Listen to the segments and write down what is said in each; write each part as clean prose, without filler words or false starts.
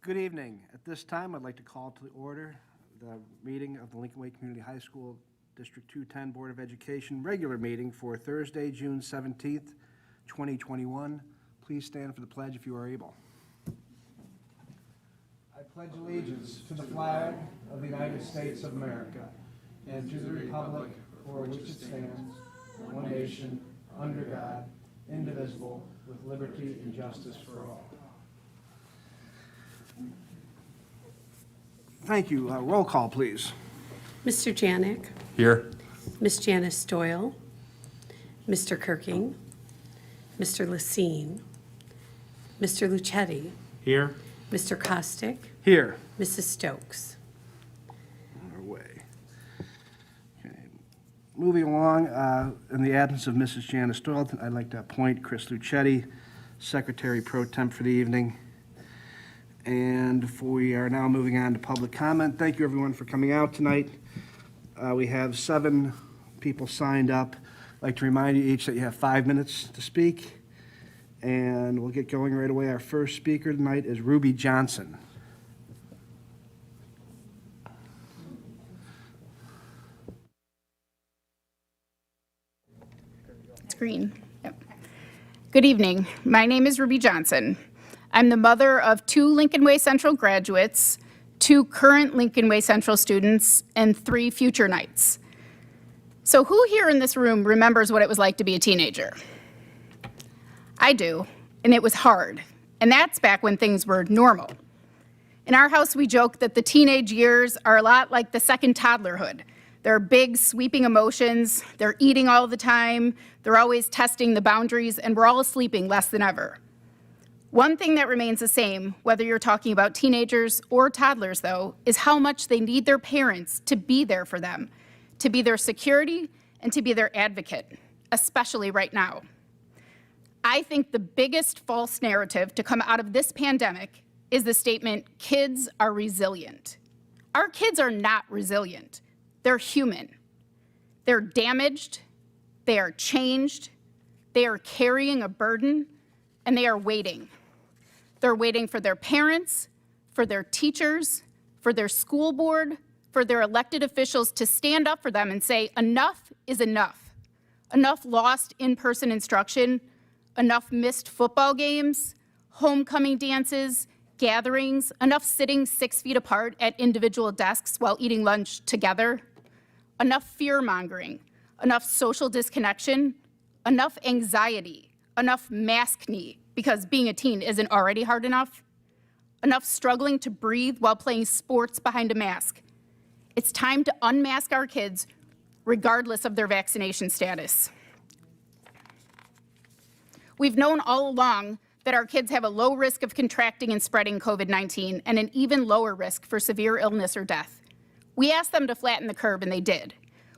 Good evening. At this time, I'd like to call to order the meeting of the Lincoln Way Community High School District 210 Board of Education regular meeting for Thursday, June 17th, 2021. Please stand for the pledge if you are able. I pledge allegiance to the flag of the United States of America and to the republic for which it stands, one nation, under God, indivisible, with liberty and justice for all. Thank you. Roll call, please. Mr. Janik. Here. Ms. Janice Doyle. Mr. Kirking. Mr. Lacine. Mr. Lucetti. Here. Mr. Kostick. Here. Mrs. Stokes. On our way. Okay. Moving along, in the absence of Mrs. Janice Doyle, I'd like to appoint Chris Lucetti, Secretary Pro Temp for the evening. And we are now moving on to public comment. Thank you, everyone, for coming out tonight. We have 7 people signed up. I'd like to remind you each that you have 5 minutes to speak. And we'll get going right away. Our first speaker tonight is Ruby Johnson. It's green. Yep. Good evening. My name is Ruby Johnson. I'm the mother of 2 Lincoln Way Central graduates, 2 current Lincoln Way Central students, and 3 future Knights. So who here in this room remembers what it was like to be a teenager? I do, and it was hard. And that's back when things were normal. In our house, we joke that the teenage years are a lot like the second toddlerhood. They're big, sweeping emotions, they're eating all the time, they're always testing the boundaries, and we're all sleeping less than ever. One thing that remains the same, whether you're talking about teenagers or toddlers, though, is how much they need their parents to be there for them, to be their security and to be their advocate, especially right now. I think the biggest false narrative to come out of this pandemic is the statement, kids are resilient. Our kids are not resilient. They're human. They're damaged, they are changed, they are carrying a burden, and they are waiting. They're waiting for their parents, for their teachers, for their school board, for their elected officials to stand up for them and say, enough is enough. Enough lost in-person instruction, enough missed football games, homecoming dances, gatherings, enough sitting 6 feet apart at individual desks while eating lunch together, enough fear-mongering, enough social disconnection, enough anxiety, enough mask need, because being a teen isn't already hard enough, enough struggling to breathe while playing sports behind a mask. It's time to unmask our kids regardless of their vaccination status. We've known all along that our kids have a low risk of contracting and spreading COVID-19 and an even lower risk for severe illness or death. We asked them to flatten the curve, and they did.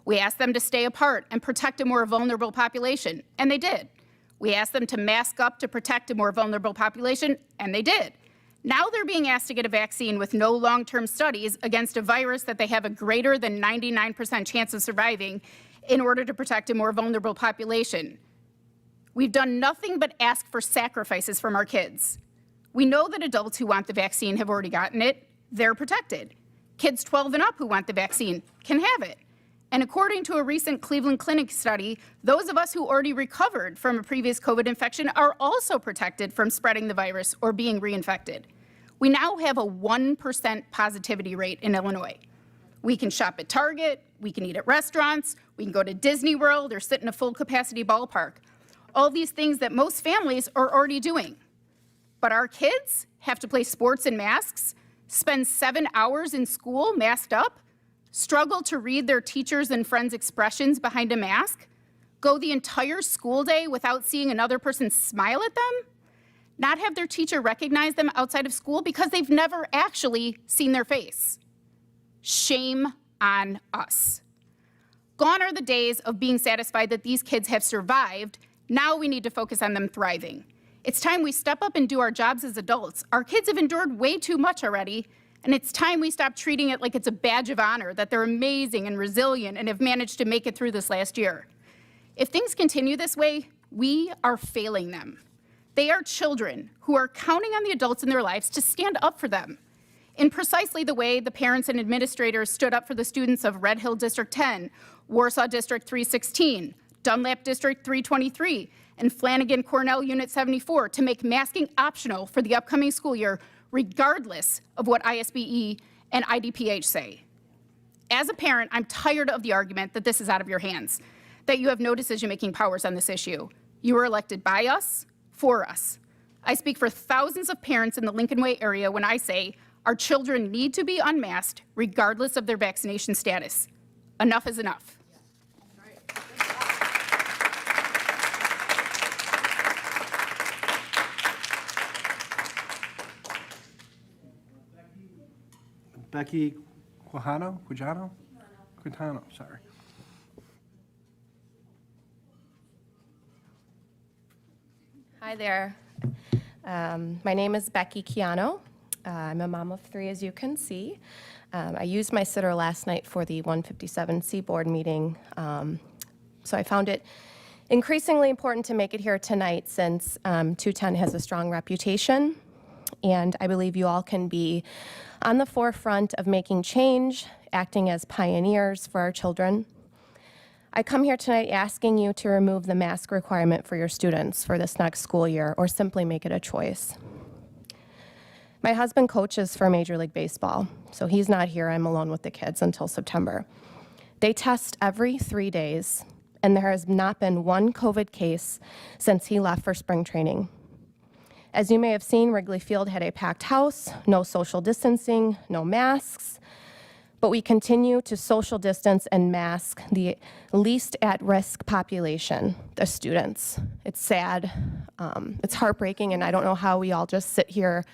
We asked them to stay apart and protect a more vulnerable population, and they did. We asked them to mask up to protect a more vulnerable population, and they did. Now they're being asked to get a vaccine with no long-term studies against a virus that they have a greater than 99% chance of surviving in order to protect a more vulnerable population. We've done nothing but ask for sacrifices from our kids. We know that adults who want the vaccine have already gotten it. They're protected. Kids 12 and up who want the vaccine can have it. And according to a recent Cleveland Clinic study, those of us who already recovered from a previous COVID infection are also protected from spreading the virus or being reinfected. We now have a 1% positivity rate in Illinois. We can shop at Target, we can eat at restaurants, we can go to Disney World or sit in a full capacity ballpark. All these things that most families are already doing. But our kids have to play sports in masks, spend 7 hours in school masked up, struggle to read their teachers' and friends' expressions behind a mask, go the entire school day without seeing another person smile at them, not have their teacher recognize them outside of school because they've never actually seen their face. Shame on us. Gone are the days of being satisfied that these kids have survived. Now we need to focus on them thriving. It's time we step up and do our jobs as adults. Our kids have endured way too much already, and it's time we stop treating it like it's a badge of honor that they're amazing and resilient and have managed to make it through this last year. If things continue this way, we are failing them. They are children who are counting on the adults in their lives to stand up for them in precisely the way the parents and administrators stood up for the students of Red Hill District 10, Warsaw District 316, Dunlap District 323, and Flanagan Cornell Unit 74 to make masking optional for the upcoming school year, regardless of what ISBE and IDPH say. As a parent, I'm tired of the argument that this is out of your hands, that you have no decision-making powers on this issue. You were elected by us, for us. I speak for thousands of parents in the Lincoln Way area when I say our children need to be unmasked regardless of their vaccination status. Enough is enough. Becky Quijano, sorry. Hi there. My name is Becky Chiano. I'm a mom of 3, as you can see. I used my sitter last night for the 157C board meeting, so I found it increasingly important to make it here tonight since 210 has a strong reputation, and I believe you all can be on the forefront of making change, acting as pioneers for our children. I come here tonight asking you to remove the mask requirement for your students for this next school year, or simply make it a choice. My husband coaches for Major League Baseball, so he's not here. I'm alone with the kids until September. They test every 3 days, and there has not been one COVID case since he left for spring training. As you may have seen, Wrigley Field had a packed house, no social distancing, no masks, but we continue to social distance and mask the least at-risk population, the students. It's sad, it's heartbreaking, and I don't know how we all just sit here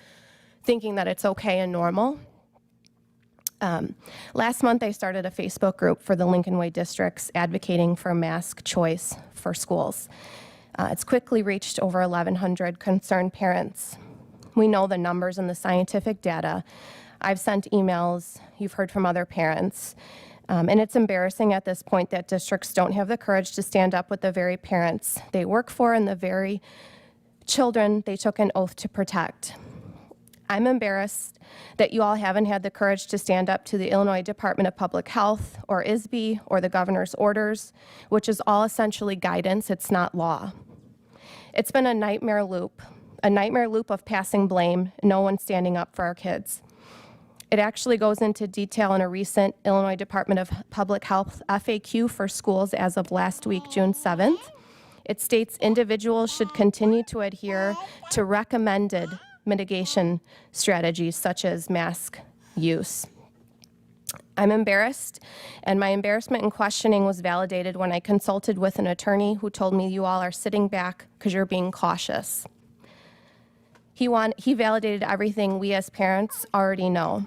thinking that it's okay and normal. Last month, I started a Facebook group for the Lincoln Way districts advocating for mask choice for schools. It's quickly reached over 1,100 concerned parents. We know the numbers and the scientific data. I've sent emails, you've heard from other parents, and it's embarrassing at this point that districts don't have the courage to stand up with the very parents they work for and the very children they took an oath to protect. I'm embarrassed that you all haven't had the courage to stand up to the Illinois Department of Public Health or ISB or the governor's orders, which is all essentially guidance, it's not law. It's been a nightmare loop of passing blame, no one standing up for our kids. It actually goes into detail in a recent Illinois Department of Public Health FAQ for schools as of last week, June 7th. It states individuals should continue to adhere to recommended mitigation strategies such as mask use. I'm embarrassed, and my embarrassment and questioning was validated when I consulted with an attorney who told me you all are sitting back because you're being cautious. He validated everything we as parents already know.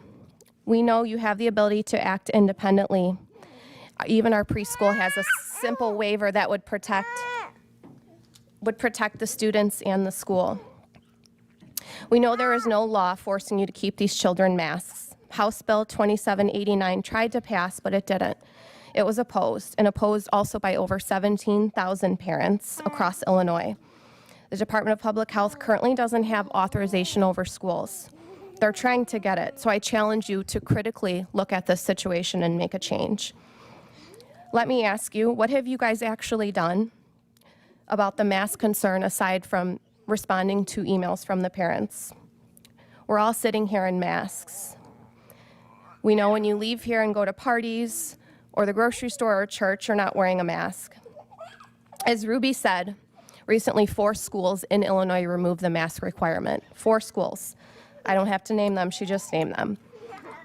We know you have the ability to act independently. Even our preschool has a simple waiver that would protect the students and the school. We know there is no law forcing you to keep these children masks. House Bill 2789 tried to pass, but it didn't. It was opposed, and opposed also by over 17,000 parents across Illinois. The Department of Public Health currently doesn't have authorization over schools. They're trying to get it, so I challenge you to critically look at this situation and make a change. Let me ask you, what have you guys actually done about the mask concern aside from responding to emails from the parents? We're all sitting here in masks. We know when you leave here and go to parties or the grocery store or church, you're not wearing a mask. As Ruby said, recently 4 schools in Illinois removed the mask requirement. 4 schools. I don't have to name them, she just named them.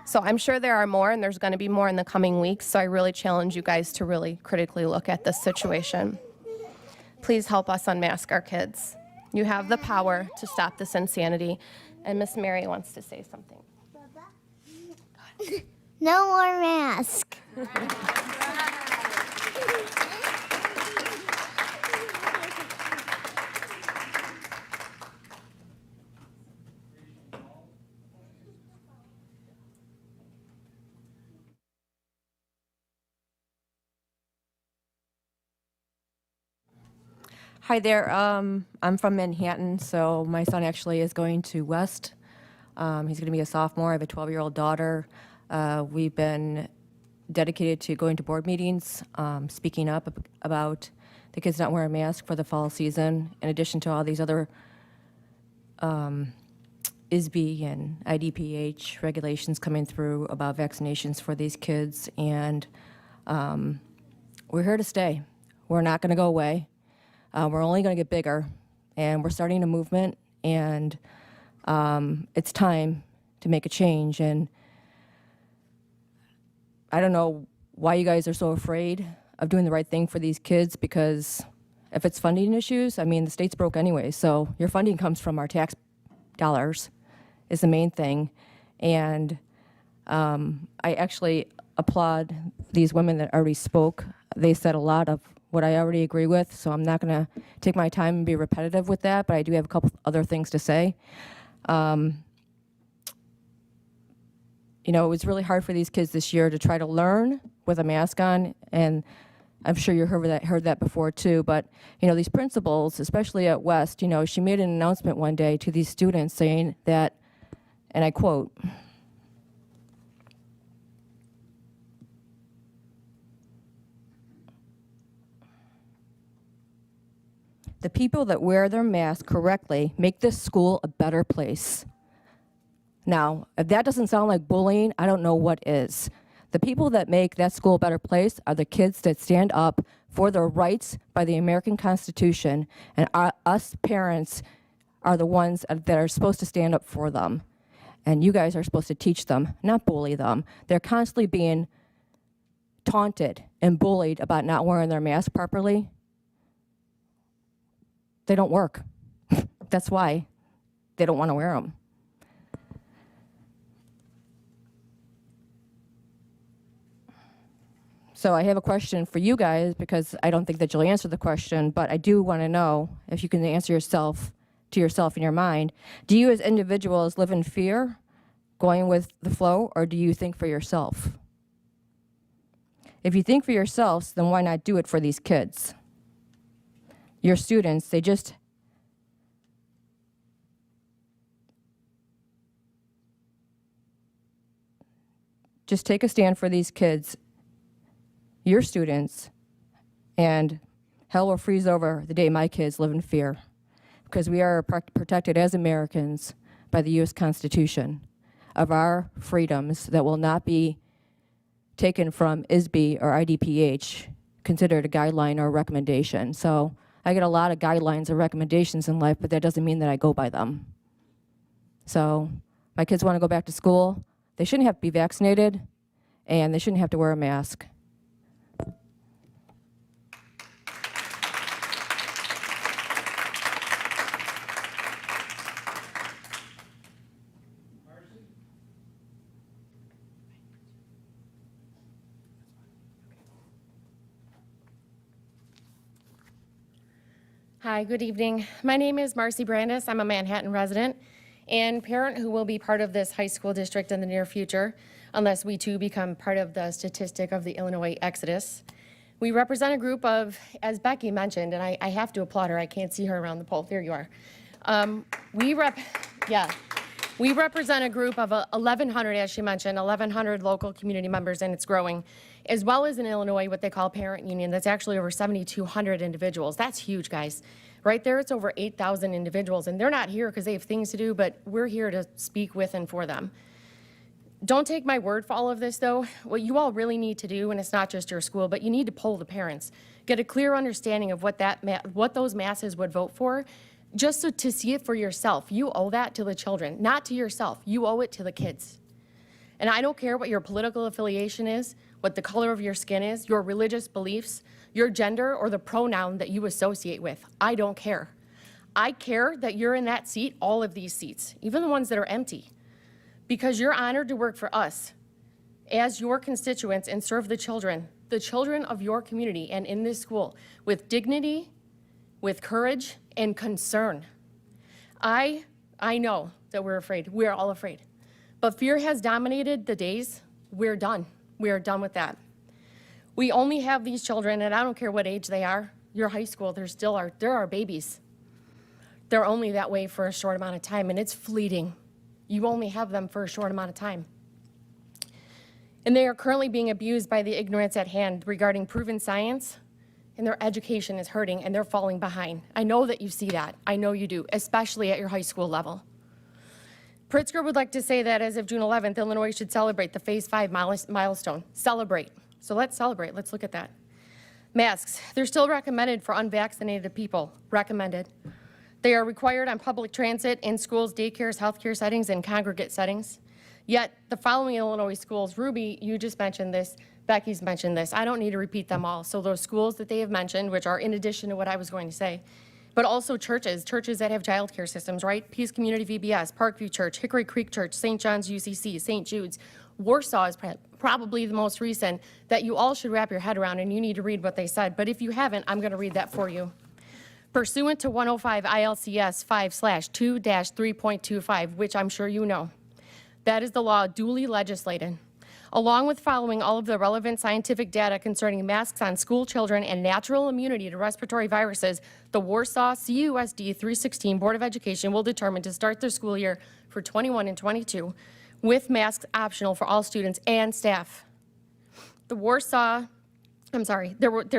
So I'm sure there are more, and there's going to be more in the coming weeks, so I really challenge you guys to really critically look at this situation. Please help us unmask our kids. You have the power to stop this insanity. And Miss Mary wants to say something. No more mask. Hi there. I'm from Manhattan, so my son actually is going to West. He's going to be a sophomore. I have a 12-year-old daughter. We've been dedicated to going to board meetings, speaking up about the kids not wearing masks for the fall season, in addition to all these other ISB and IDPH regulations coming through about vaccinations for these kids. And we're here to stay. We're not going to go away. We're only going to get bigger, and we're starting a movement, and it's time to make a change. And I don't know why you guys are so afraid of doing the right thing for these kids, because if it's funding issues, I mean, the state's broke anyway, so your funding comes from our tax dollars is the main thing. And I actually applaud these women that already spoke. They said a lot of what I already agree with, so I'm not going to take my time and be repetitive with that, but I do have a couple other things to say. You know, it was really hard for these kids this year to try to learn with a mask on, and I'm sure you heard that before too, but, you know, these principals, especially at West, you know, she made an announcement one day to these students saying that, and I quote, "The people that wear their mask correctly make this school a better place." Now, if that doesn't sound like bullying, I don't know what is. The people that make that school a better place are the kids that stand up for their rights by the American Constitution, and us parents are the ones that are supposed to stand up for them. And you guys are supposed to teach them, not bully them. They're constantly being taunted and bullied about not wearing their mask properly. They don't work. That's why they don't want to wear them. So I have a question for you guys, because I don't think that you'll answer the question, but I do want to know if you can answer to yourself in your mind. Do you as individuals live in fear, going with the flow, or do you think for yourself? If you think for yourselves, then why not do it for these kids? Your students, just take a stand for these kids, your students, and hell will freeze over the day my kids live in fear, because we are protected as Americans by the U.S. Constitution of our freedoms that will not be taken from ISB or IDPH, considered a guideline or a recommendation. So I get a lot of guidelines or recommendations in life, but that doesn't mean that I go by them. So my kids want to go back to school. They shouldn't have to be vaccinated, and they shouldn't have to wear a mask. Hi, good evening. My name is Marcy Brandis. I'm a Manhattan resident and parent who will be part of this high school district in the near future, unless we too become part of the statistic of the Illinois exodus. We represent a group of, as Becky mentioned, and I have to applaud her, I can't see her around the pole, there you are. We represent a group of 1,100, as she mentioned, 1,100 local community members, and it's growing, as well as in Illinois, what they call parent union. That's actually over 7,200 individuals. That's huge, guys. Right there, it's over 8,000 individuals, and they're not here because they have things to do, but we're here to speak with and for them. Don't take my word for all of this, though. What you all really need to do, and it's not just your school, but you need to poll the parents. Get a clear understanding of what those masses would vote for, just so to see it for yourself. You owe that to the children, not to yourself. You owe it to the kids. And I don't care what your political affiliation is, what the color of your skin is, your religious beliefs, your gender, or the pronoun that you associate with. I don't care. I care that you're in that seat, all of these seats, even the ones that are empty, because you're honored to work for us as your constituents and serve the children of your community and in this school with dignity, with courage, and concern. I know that we're afraid. We're all afraid. But fear has dominated the days. We're done. We are done with that. We only have these children, and I don't care what age they are. your high school, there are babies. They're only that way for a short amount of time, and it's fleeting. You only have them for a short amount of time. And they are currently being abused by the ignorance at hand regarding proven science, and their education is hurting, and they're falling behind. I know that you see that. I know you do, especially at your high school level. Pritzker would like to say that as of June 11th, Illinois should celebrate the Phase 5 milestone. Celebrate. So let's celebrate. Let's look at that. Masks. They're still recommended for unvaccinated people. Recommended. They are required on public transit, in schools, daycares, healthcare settings, and congregate settings. Yet, the following Illinois schools, Ruby, you just mentioned this, Becky's mentioned this. I don't need to repeat them all. So those schools that they have mentioned, which are in addition to what I was going to say, but also churches that have childcare systems, right? Peace Community VBS, Parkview Church, Hickory Creek Church, St. John's UCC, St. Jude's. Warsaw is probably the most recent that you all should wrap your head around, and you need to read what they said. But if you haven't, I'm going to read that for you. Pursuant to 105 ILCS 5/2-3.25, which I'm sure you know, that is the law duly legislated. Along with following all of the relevant scientific data concerning masks on school children and natural immunity to respiratory viruses, the Warsaw CUSD 316 Board of Education will determine to start their school year for 21 and 22 with masks optional for all students and staff. There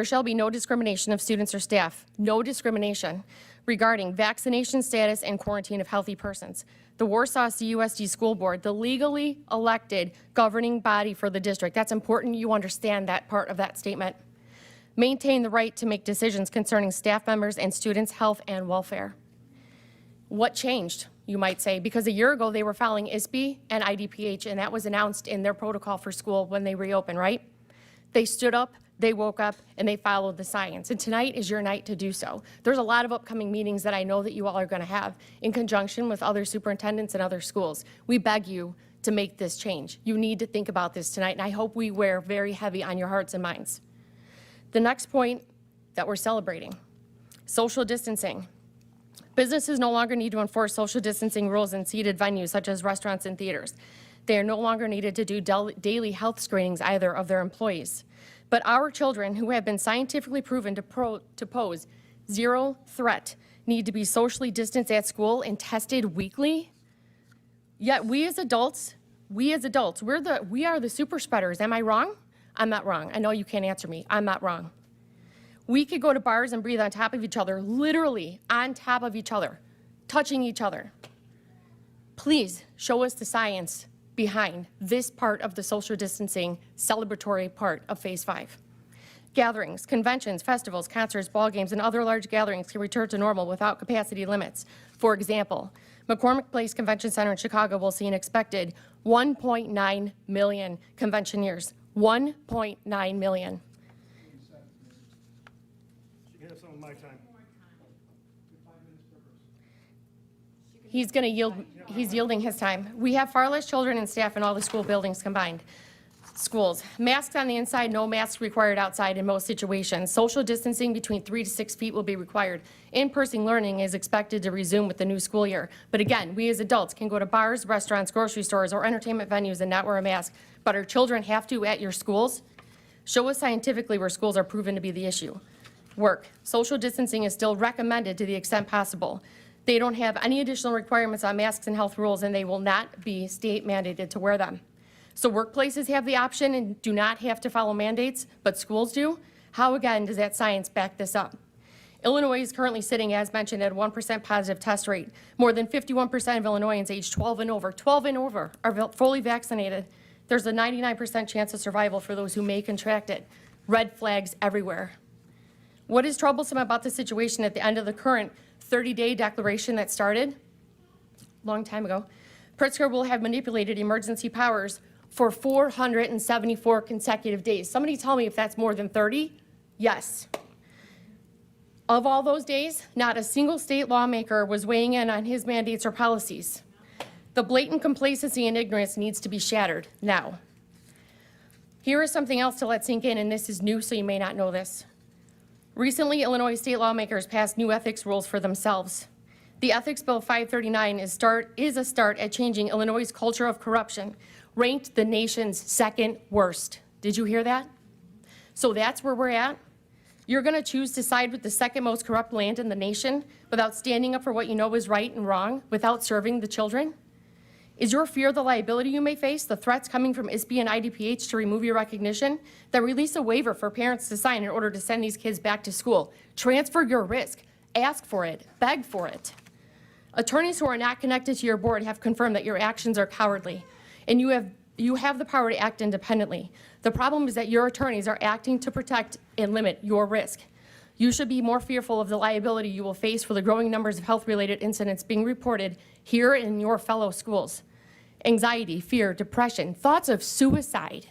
shall be no discrimination of students or staff, no discrimination regarding vaccination status and quarantine of healthy persons. The Warsaw CUSD School Board, the legally elected governing body for the district, that's important you understand that part of that statement, maintain the right to make decisions concerning staff members and students' health and welfare. What changed, you might say? Because a year ago they were following ISB and IDPH, and that was announced in their protocol for school when they reopened, right? They stood up, they woke up, and they followed the science. And tonight is your night to do so. There's a lot of upcoming meetings that I know that you all are going to have in conjunction with other superintendents and other schools. We beg you to make this change. You need to think about this tonight, and I hope we wear very heavy on your hearts and minds. The next point that we're celebrating, social distancing. Businesses no longer need to enforce social distancing rules in seated venues such as restaurants and theaters. They are no longer needed to do daily health screenings either of their employees. But our children, who have been scientifically proven to pose zero threat, need to be socially distanced at school and tested weekly. Yet we as adults, we are the super spreaders. Am I wrong? I'm not wrong. I know you can't answer me. I'm not wrong. We could go to bars and breathe on top of each other, literally on top of each other, touching each other. Please show us the science behind this part of the social distancing celebratory part of Phase 5. Gatherings, conventions, festivals, concerts, ball games, and other large gatherings can return to normal without capacity limits. For example, McCormick Place Convention Center in Chicago will see an expected 1.9 million conventioneers. 1.9 million. You can have some of my time. He's going to yield, he's yielding his time. We have far less children and staff in all the school buildings combined. Schools, masks on the inside, no masks required outside in most situations. Social distancing between 3 to 6 feet will be required. In-person learning is expected to resume with the new school year. But again, we as adults can go to bars, restaurants, grocery stores, or entertainment venues and not wear a mask. But our children have to at your schools. Show us scientifically where schools are proven to be the issue. Work, social distancing is still recommended to the extent possible. They don't have any additional requirements on masks and health rules, and they will not be state mandated to wear them. So workplaces have the option and do not have to follow mandates, but schools do. How, again, does that science back this up? Illinois is currently sitting, as mentioned, at a 1% positive test rate. More than 51% of Illinoisans aged 12 and over are fully vaccinated. There's a 99% chance of survival for those who may contract it. Red flags everywhere. What is troublesome about the situation at the end of the current 30-day declaration that started a long time ago? Pritzker will have manipulated emergency powers for 474 consecutive days. Somebody tell me if that's more than 30? Yes. Of all those days, not a single state lawmaker was weighing in on his mandates or policies. The blatant complacency and ignorance needs to be shattered now. Here is something else to let sink in, and this is new, so you may not know this. Recently, Illinois state lawmakers passed new ethics rules for themselves. The Ethics Bill 539 is a start at changing Illinois' culture of corruption, ranked the nation's second worst. Did you hear that? So that's where we're at. You're going to choose to side with the second most corrupt land in the nation without standing up for what you know is right and wrong, without serving the children? Is your fear the liability you may face, the threats coming from ISB and IDPH to remove your recognition, that release a waiver for parents to sign in order to send these kids back to school? Transfer your risk, ask for it, beg for it. Attorneys who are not connected to your board have confirmed that your actions are cowardly, and you have the power to act independently. The problem is that your attorneys are acting to protect and limit your risk. You should be more fearful of the liability you will face for the growing numbers of health-related incidents being reported here in your fellow schools. Anxiety, fear, depression, thoughts of suicide,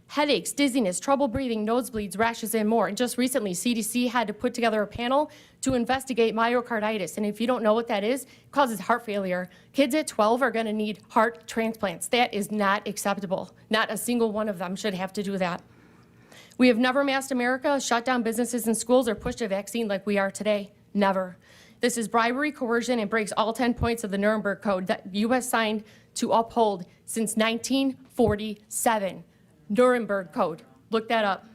headaches, dizziness, trouble breathing, nosebleeds, rashes, and more. And just recently, CDC had to put together a panel to investigate myocarditis. And if you don't know what that is, it causes heart failure. Kids at 12 are going to need heart transplants. That is not acceptable. Not a single one of them should have to do that. We have never masked America, shut down businesses and schools, or pushed a vaccine like we are today. Never. This is bribery, coercion, and breaks all 10 points of the Nuremberg Code that U.S. signed to uphold since 1947. Nuremberg Code. Look that up.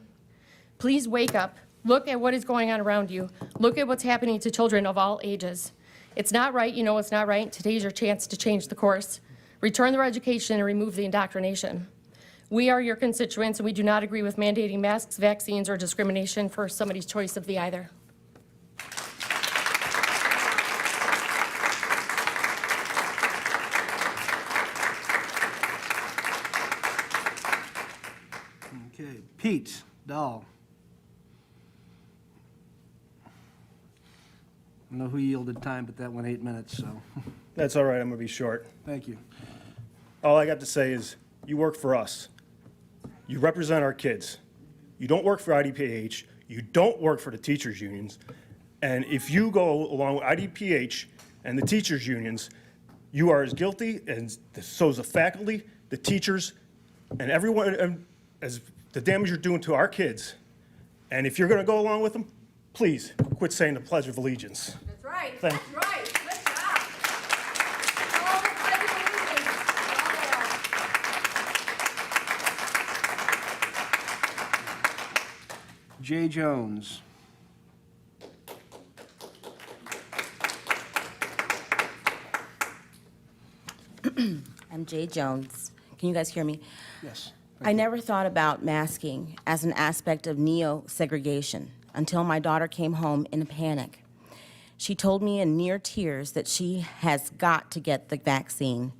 Please wake up. Look at what is going on around you. Look at what's happening to children of all ages. It's not right. You know it's not right. Today's your chance to change the course. Return their education and remove the indoctrination. We are your constituents, and we do not agree with mandating masks, vaccines, or discrimination for somebody's choice of the either. Okay, Pete Dahl. I know who yielded time, but that went 8 minutes, so That's all right, I'm gonna be short. thank you. All I got to say is, you work for us. You represent our kids. You don't work for IDPH, you don't work for the teachers' unions, and if you go along with IDPH and the teachers' unions, you are as guilty, and so is the faculty, the teachers, and everyone, as the damage you're doing to our kids. And if you're gonna go along with them, please quit saying the Pledge of Allegiance. That's right. Thank That's right. Good job. All the Pledge of Allegiance. Jay Jones. I'm Jay Jones. Can you guys hear me? Yes. I never thought about masking as an aspect of neo-segregation until my daughter came home in a panic. She told me in near tears that she has got to get the vaccine.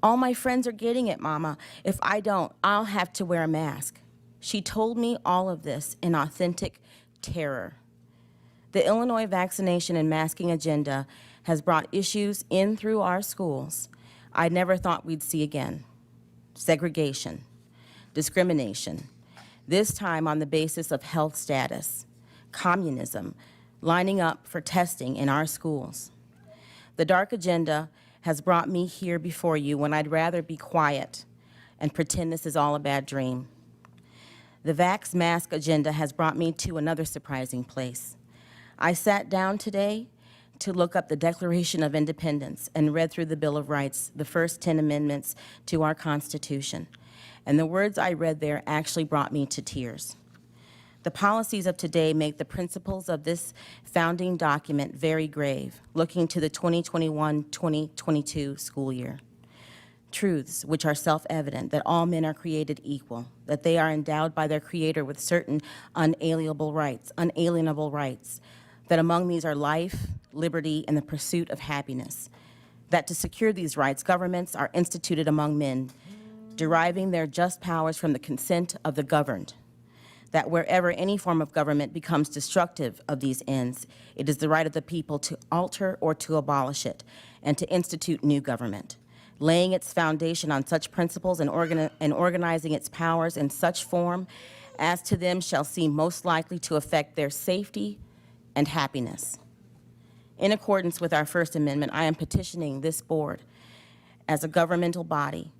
All my friends are getting it, Mama. If I don't, I'll have to wear a mask. She told me all of this in authentic terror. The Illinois vaccination and masking agenda has brought issues in through our schools I never thought we'd see again. Segregation, discrimination, this time on the basis of health status, communism, lining up for testing in our schools. The dark agenda has brought me here before you when I'd rather be quiet and pretend this is all a bad dream. The vax mask agenda has brought me to another surprising place. I sat down today to look up the Declaration of Independence and read through the Bill of Rights, the first 10 amendments to our Constitution. And the words I read there actually brought me to tears. The policies of today make the principles of this founding document very grave, looking to the 2021-2022 school year. Truths which are self-evident, that all men are created equal, that they are endowed by their Creator with certain unalienable rights, that among these are life, liberty, and the pursuit of happiness, that to secure these rights, governments are instituted among men, deriving their just powers from the consent of the governed, that wherever any form of government becomes destructive of these ends, it is the right of the people to alter or to abolish it, and to institute new government, laying its foundation on such principles and organizing its powers in such form as to them shall seem most likely to affect their safety and happiness. In accordance with our First Amendment, I am petitioning this board as a governmental body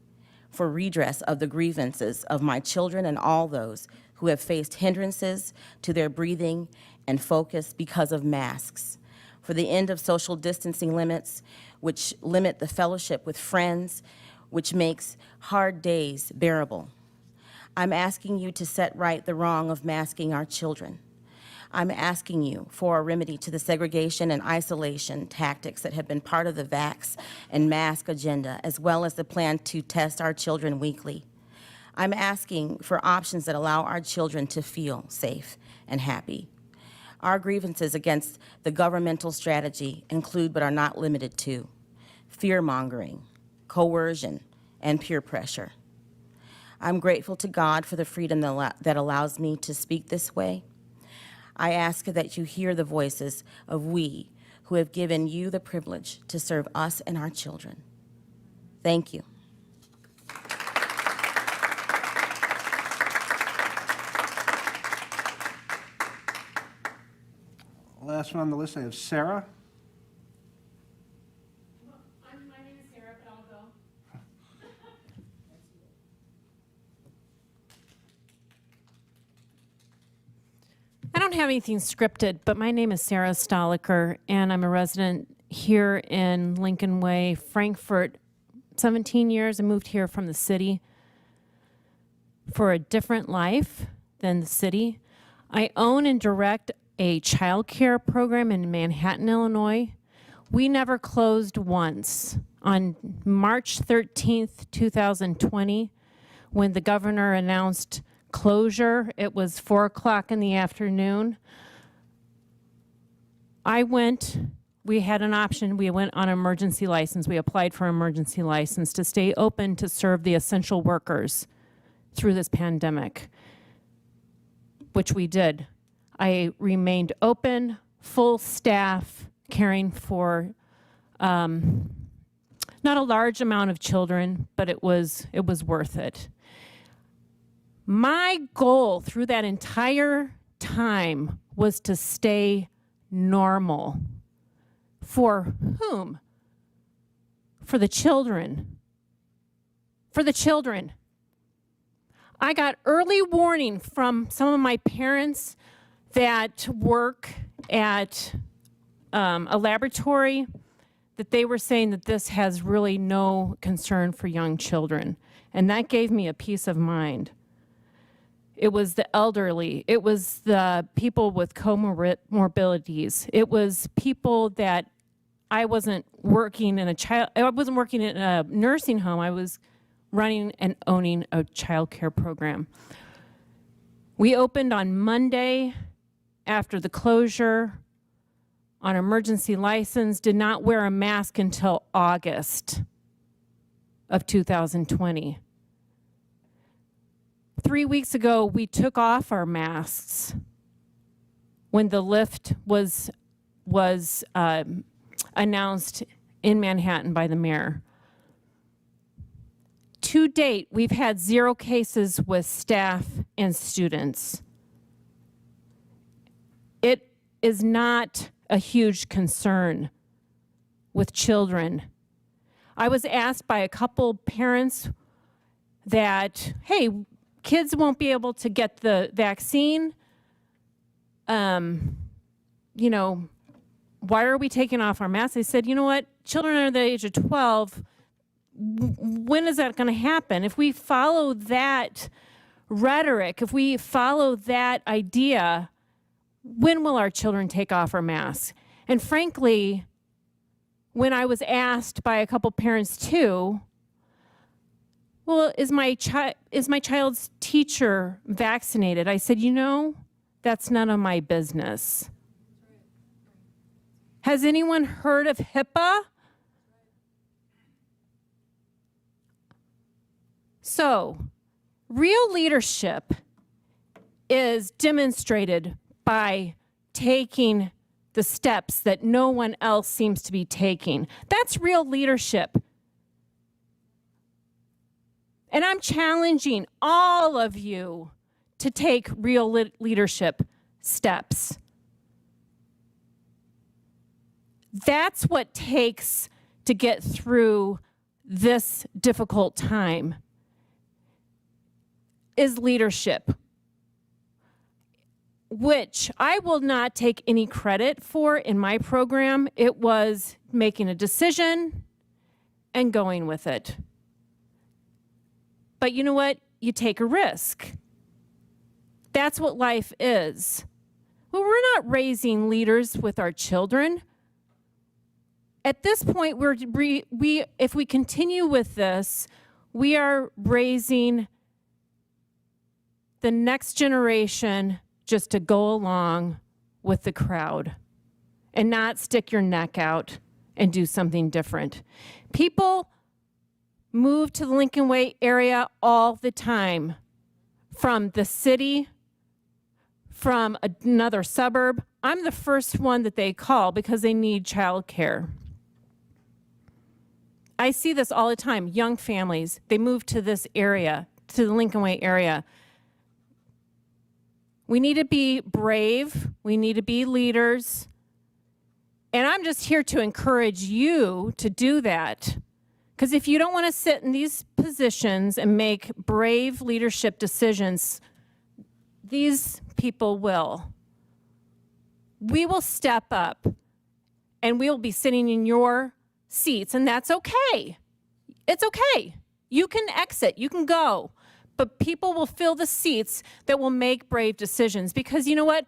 for redress of the grievances of my children and all those who have faced hindrances to their breathing and focus because of masks, for the end of social distancing limits, which limit the fellowship with friends, which makes hard days bearable. I'm asking you to set right the wrong of masking our children. I'm asking you for a remedy to the segregation and isolation tactics that have been part of the vax and mask agenda, as well as the plan to test our children weekly. I'm asking for options that allow our children to feel safe and happy. Our grievances against the governmental strategy include, but are not limited to, fear-mongering, coercion, and peer pressure. I'm grateful to God for the freedom that allows me to speak this way. I ask that you hear the voices of we who have given you the privilege to serve us and our children. Thank you. Last one on the list, I have Sarah. My name is Sarah, but I'll go. I don't have anything scripted, but my name is Sarah Stoliker, and I'm a resident here in Lincoln Way, Frankfurt. 17 years. I moved here from the city for a different life than the city. I own and direct a child care program in Manhattan, Illinois. We never closed once. On March 13th, 2020, when the governor announced closure, it was 4 o'clock in the afternoon. We had an option. We went on emergency license. We applied for emergency license to stay open to serve the essential workers through this pandemic, which we did. I remained open, full staff, caring for not a large amount of children, but it was worth it. My goal through that entire time was to stay normal. For whom? For the children. For the children. I got early warning from some of my parents that work at a laboratory that they were saying that this has really no concern for young children. And that gave me a peace of mind. It was the elderly. It was the people with comorbidities. It was people that I wasn't working in a nursing home. I was running and owning a child care program. We opened on Monday after the closure on emergency license, did not wear a mask until August of 2020. 3 weeks ago, we took off our masks when the lift was announced in Manhattan by the mayor. To date, we've had 0 cases with staff and students. It is not a huge concern with children. I was asked by a couple parents that, hey, kids won't be able to get the vaccine. Why are we taking off our masks? I said, you know what? Children under the age of 12, when is that going to happen? If we follow that rhetoric, if we follow that idea, when will our children take off our masks? And frankly, when I was asked by a couple parents too, well, is my child's teacher vaccinated? I said, that's none of my business. Has anyone heard of HIPAA? So, real leadership is demonstrated by taking the steps that no one else seems to be taking. That's real leadership. And I'm challenging all of you to take real leadership steps. That's what takes to get through this difficult time, is leadership, which I will not take any credit for in my program. It was making a decision and going with it. But you know what? You take a risk. That's what life is. But we're not raising leaders with our children. At this point, if we continue with this, we are raising the next generation just to go along with the crowd and not stick your neck out and do something different. People move to the Lincoln Way area all the time from the city, from another suburb. I'm the first one that they call because they need childcare. I see this all the time. Young families, they move to this area, to the Lincoln Way area. We need to be brave. We need to be leaders. And I'm just here to encourage you to do that. Because if you don't want to sit in these positions and make brave leadership decisions, these people will. We will step up and we will be sitting in your seats, and that's okay. It's okay. You can exit, you can go, but people will fill the seats that will make brave decisions, because you know what?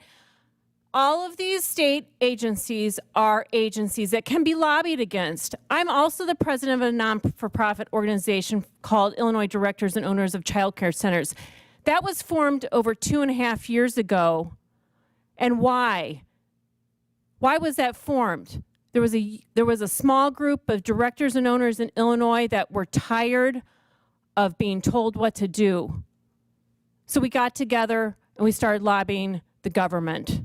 All of these state agencies are agencies that can be lobbied against. I'm also the president of a non-for-profit organization called Illinois Directors and Owners of Child Care Centers. That was formed over 2.5 years ago. And why? Why was that formed? There was a small group of directors and owners in Illinois that were tired of being told what to do. So we got together and we started lobbying the government.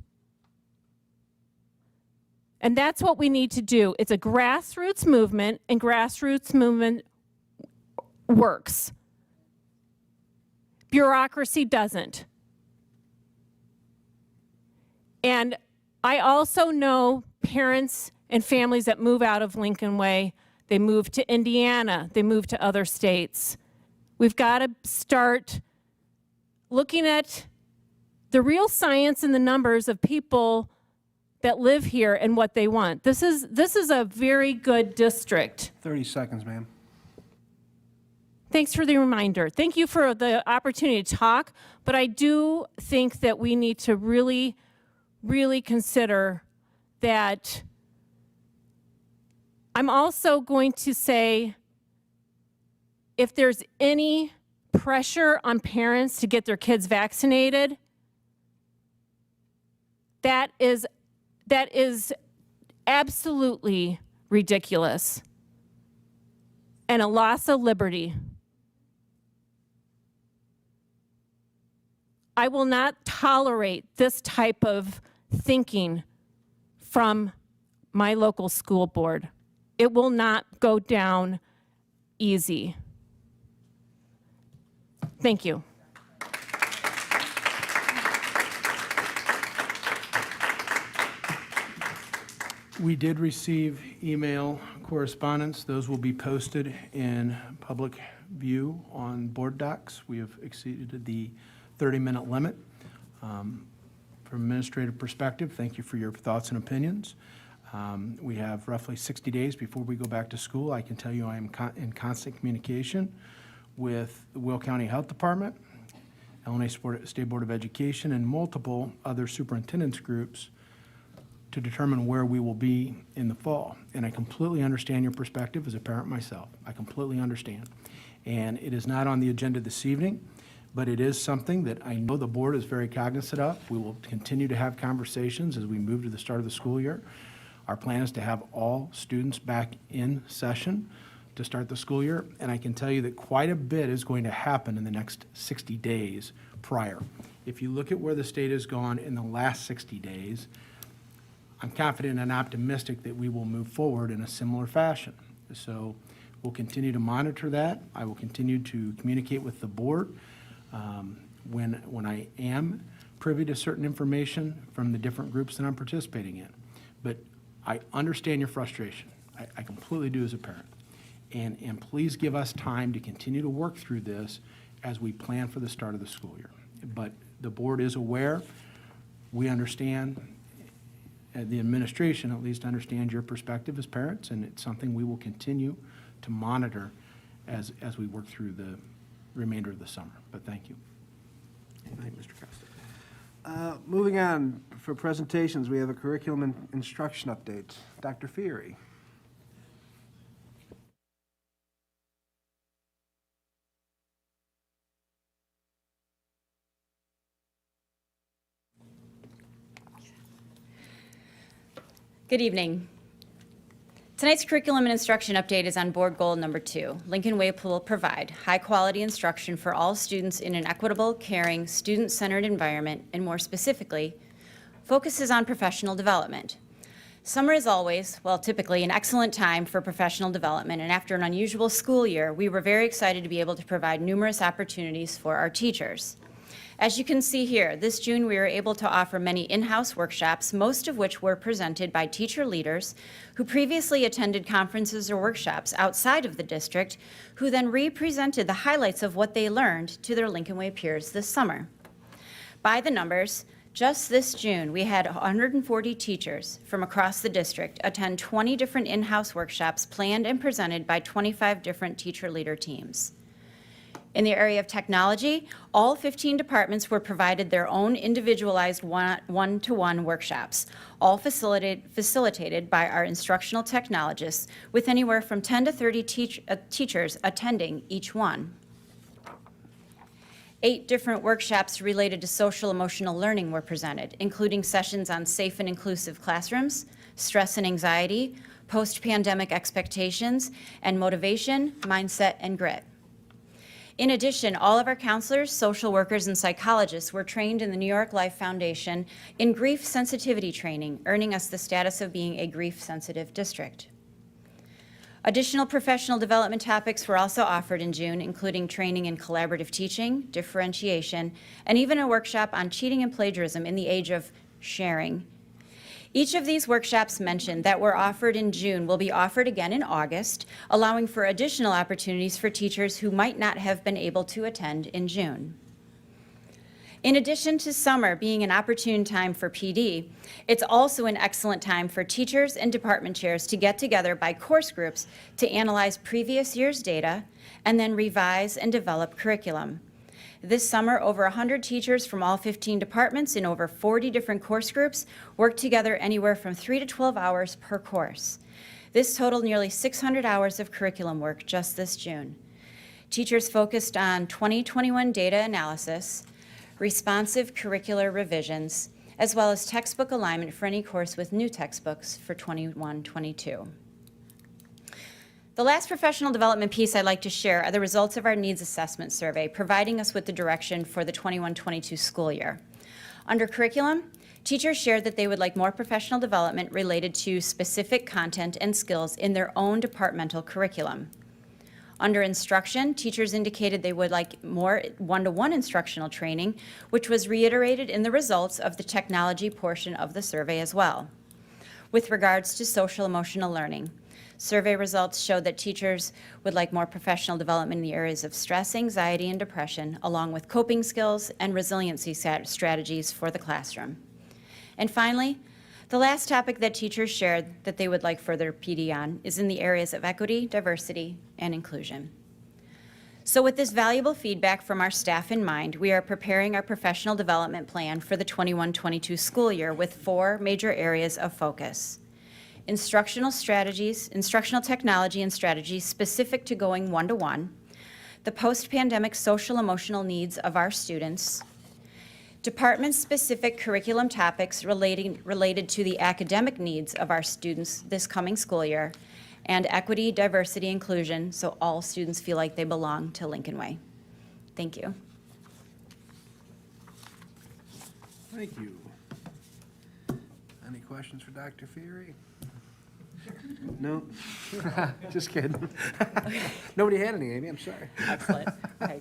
And that's what we need to do. It's a grassroots movement, and grassroots movement works. Bureaucracy doesn't. And I also know parents and families that move out of Lincoln Way. They move to Indiana. They move to other states. We've got to start looking at the real science and the numbers of people that live here and what they want. This is a very good district. 30 seconds, ma'am. Thanks for the reminder. Thank you for the opportunity to talk, but I do think that we need to really, really consider that. I'm also going to say, if there's any pressure on parents to get their kids vaccinated, that is absolutely ridiculous and a loss of liberty. I will not tolerate this type of thinking from my local school board. It will not go down easy. Thank you. We did receive email correspondence. Those will be posted in public view on board docs. We have exceeded the 30-minute limit. From an administrative perspective, thank you for your thoughts and opinions. We have roughly 60 days before we go back to school. I can tell you I am in constant communication with the Will County Health Department, Illinois State Board of Education, and multiple other superintendents groups to determine where we will be in the fall. And I completely understand your perspective as a parent myself. I completely understand. And it is not on the agenda this evening, but it is something that I know the board is very cognizant of. We will continue to have conversations as we move to the start of the school year. Our plan is to have all students back in session to start the school year. And I can tell you that quite a bit is going to happen in the next 60 days prior. If you look at where the state has gone in the last 60 days, I'm confident and optimistic that we will move forward in a similar fashion. So we'll continue to monitor that. I will continue to communicate with the board when I am privy to certain information from the different groups that I'm participating in. But I understand your frustration. I completely do as a parent. And please give us time to continue to work through this as we plan for the start of the school year. But the board is aware. We understand. The administration at least understands your perspective as parents, and it's something we will continue to monitor as we work through the remainder of the summer. But thank you. Thank you, Mr. Costa. Moving on, For presentations, we have a curriculum and instruction update. Dr. Fieri. Good evening. Tonight's curriculum and instruction update is on board goal number 2. Lincoln Way will provide high-quality instruction for all students in an equitable, caring, student-centered environment, and more specifically, focuses on professional development. Summer is always, well, typically, an excellent time for professional development, and after an unusual school year, we were very excited to be able to provide numerous opportunities for our teachers. As you can see here, this June we were able to offer many in-house workshops, most of which were presented by teacher leaders who previously attended conferences or workshops outside of the district, who then represented the highlights of what they learned to their Lincoln Way peers this summer. By the numbers, just this June, we had 140 teachers from across the district attend 20 different in-house workshops planned and presented by 25 different teacher leader teams. In the area of technology, all 15 departments were provided their own individualized one-to-one workshops, all facilitated by our instructional technologists, with anywhere from 10 to 30 teachers attending each one. 8 different workshops related to social emotional learning were presented, including sessions on safe and inclusive classrooms, stress and anxiety, post-pandemic expectations, and motivation, mindset, and grit. In addition, all of our counselors, social workers, and psychologists were trained in the New York Life Foundation in grief sensitivity training, earning us the status of being a grief-sensitive district. Additional professional development topics were also offered in June, including training in collaborative teaching, differentiation, and even a workshop on cheating and plagiarism in the age of sharing. Each of these workshops mentioned that were offered in June will be offered again in August, allowing for additional opportunities for teachers who might not have been able to attend in June. In addition to summer being an opportune time for PD, it's also an excellent time for teachers and department chairs to get together by course groups to analyze previous year's data and then revise and develop curriculum. This summer, over 100 teachers from all 15 departments in over 40 different course groups worked together anywhere from 3 to 12 hours per course. This totaled nearly 600 hours of curriculum work just this June. Teachers focused on 2021 data analysis, responsive curricular revisions, as well as textbook alignment for any course with new textbooks for 21-22. The last professional development piece I'd like to share are the results of our needs assessment survey, providing us with the direction for the 21-22 school year. Under curriculum, teachers shared that they would like more professional development related to specific content and skills in their own departmental curriculum. Under instruction, teachers indicated they would like more one-to-one instructional training, which was reiterated in the results of the technology portion of the survey as well. With regards to social emotional learning, survey results showed that teachers would like more professional development in the areas of stress, anxiety, and depression, along with coping skills and resiliency strategies for the classroom. And finally, the last topic that teachers shared that they would like further PD on is in the areas of equity, diversity, and inclusion. So with this valuable feedback from our staff in mind, we are preparing our professional development plan for the 21-22 school year with 4 major areas of focus. Instructional strategies, instructional technology and strategies specific to going one-to-one, the post-pandemic social emotional needs of our students, department-specific curriculum topics related to the academic needs of our students this coming school year, and equity, diversity, inclusion, so all students feel like they belong to Lincoln Way. Thank you. Thank you. Any questions for Dr. Fieri? No? Just kidding. Nobody had any, Amy, I'm sorry. Excellent. Okay.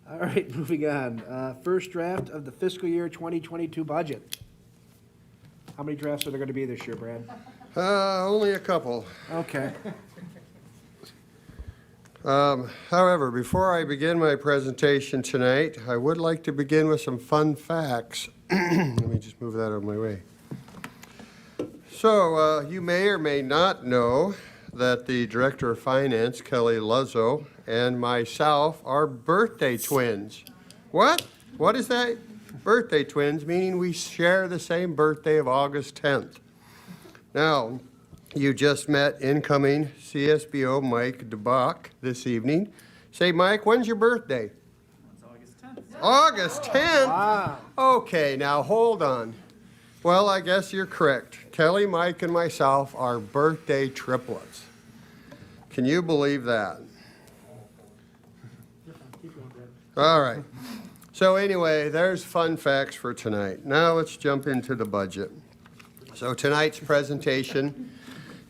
All right, moving on. First draft of the fiscal year 2022 budget. How many drafts are there going to be this year, Brad? Only a couple. Okay. However, before I begin my presentation tonight, I would like to begin with some fun facts. Let me just move that out of my way. So, you may or may not know that the Director of Finance, Kelly Luzzo, and myself are birthday twins. What? What is that? birthday twins, meaning we share the same birthday of August 10th. Now, you just met incoming CSBO Mike DeBach this evening. Say, Mike, when's your birthday? It's August 10th. August 10th? Wow. Okay, now hold on. Well, I guess you're correct. Kelly, Mike, and myself are birthday triplets. Can you believe that? All right. So anyway, there's fun facts for tonight. Now let's jump into the budget. So tonight's presentation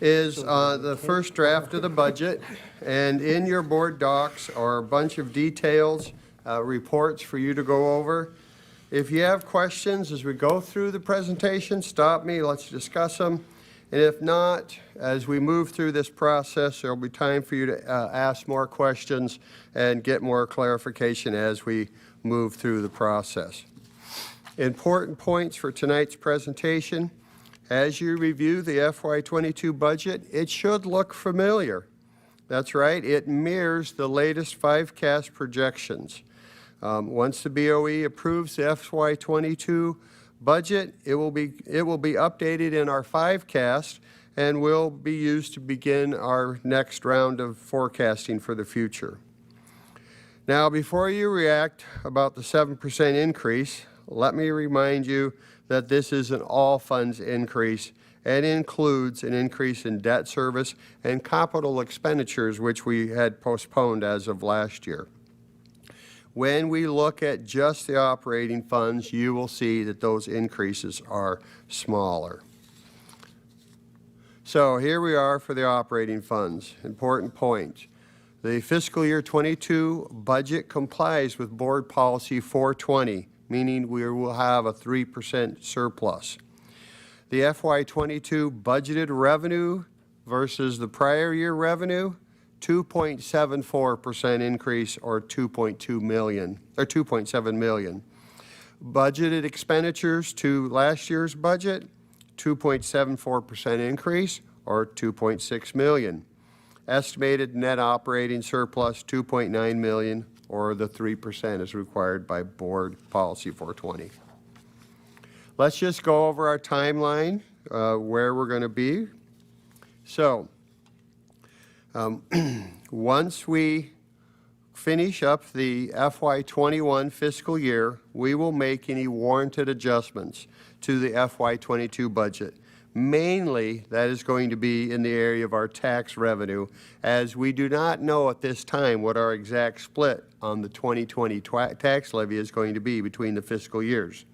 is the first draft of the budget, and in your board docs are a bunch of details, reports for you to go over. If you have questions as we go through the presentation, stop me, let's discuss them. And if not, as we move through this process, there'll be time for you to ask more questions and get more clarification as we move through the process. Important points for tonight's presentation. As you review the FY22 budget, it should look familiar. That's right, it mirrors the latest 5CAST projections. Once the BOE approves the FY22 budget, it will be updated in our 5CAST and will be used to begin our next round of forecasting for the future. Now, before you react about the 7% increase, let me remind you that this is an all funds increase and includes an increase in debt service and capital expenditures, which we had postponed as of last year. When we look at just the operating funds, you will see that those increases are smaller. So here we are for the operating funds. Important point. The fiscal year 22 budget complies with board policy 420, meaning we will have a 3% surplus. The FY22 budgeted revenue versus the prior year revenue, 2.74% increase, or 2.2 million, or 2.7 million. Budgeted expenditures to last year's budget, 2.74% increase, or 2.6 million. Estimated net operating surplus, 2.9 million, or the 3% is required by board policy 420. Let's just go over our timeline, where we're going to be. So, once we finish up the FY21 fiscal year, we will make any warranted adjustments to the FY22 budget. Mainly, that is going to be in the area of our tax revenue, as we do not know at this time what our exact split on the 2020 tax levy is going to be between the fiscal years.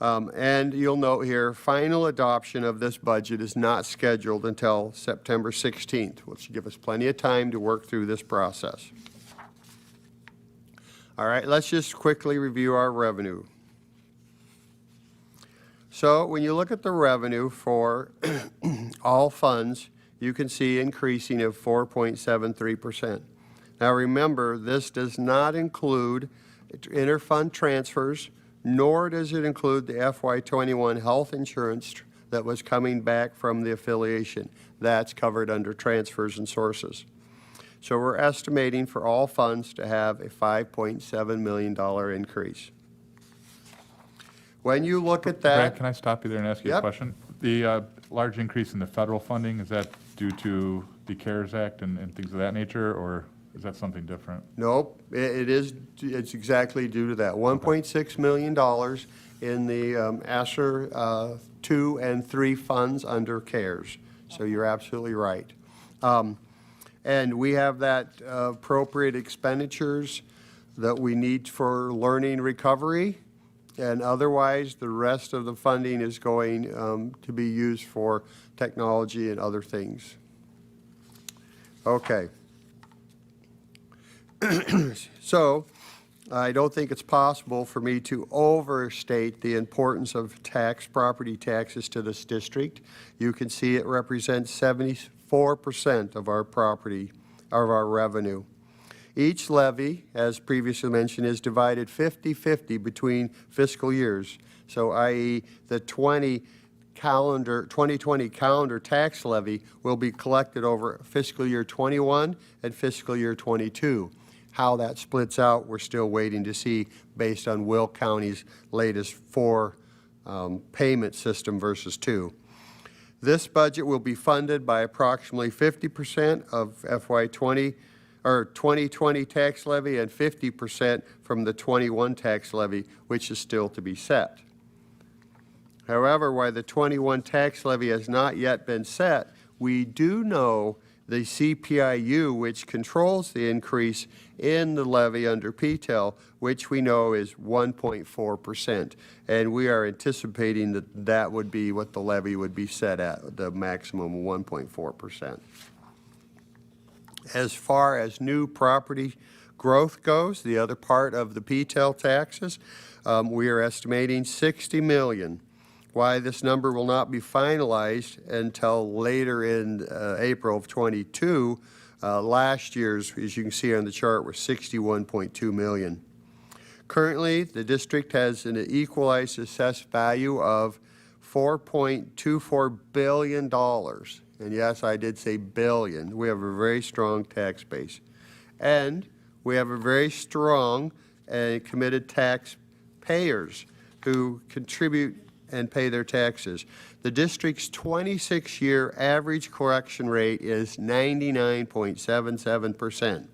And you'll note here, final adoption of this budget is not scheduled until September 16th, which will give us plenty of time to work through this process. All right, let's just quickly review our revenue. So when you look at the revenue for all funds, you can see increasing of 4.73%. Now remember, this does not include interfund transfers, nor does it include the FY21 health insurance that was coming back from the affiliation. That's covered under transfers and sources. So we're estimating for all funds to have a $5.7 million increase. When you look at that... Brad, can I stop you there and ask you a question? The large increase in the federal funding, is that due to the CARES Act and things of that nature, or is that something different? Nope, it's exactly due to that. $1.6 million in the ASSER 2 and 3 funds under CARES. So you're absolutely right. And we have that appropriate expenditures that we need for learning recovery. And otherwise, the rest of the funding is going to be used for technology and other things. Okay. So, I don't think it's possible for me to overstate the importance of property taxes to this district. You can see it represents 74% of our our revenue. Each levy, as previously mentioned, is divided 50-50 between fiscal years. So, i.e., the 2020 calendar tax levy will be collected over fiscal year 21 and fiscal year 22. How that splits out, we're still waiting to see based on Will County's latest 4 payment system versus 2. This budget will be funded by approximately 50% of FY20 or 2020 tax levy and 50% from the 21 tax levy, which is still to be set. However, while the 21 tax levy has not yet been set, we do know the CPIU, which controls the increase in the levy under PTEL, which we know is 1.4%. And we are anticipating that that would be what the levy would be set at, the maximum 1.4%. As far as new property growth goes, the other part of the PTEL taxes, we are estimating $60 million. Why this number will not be finalized until later in April of 22. Last year's, as you can see on the chart, was $61.2 million. Currently, the district has an equalized assessed value of $4.24 billion. And yes, I did say billion. We have a very strong tax base. And we have a very strong and committed taxpayers who contribute and pay their taxes. The district's 26-year average collection rate is 99.77%.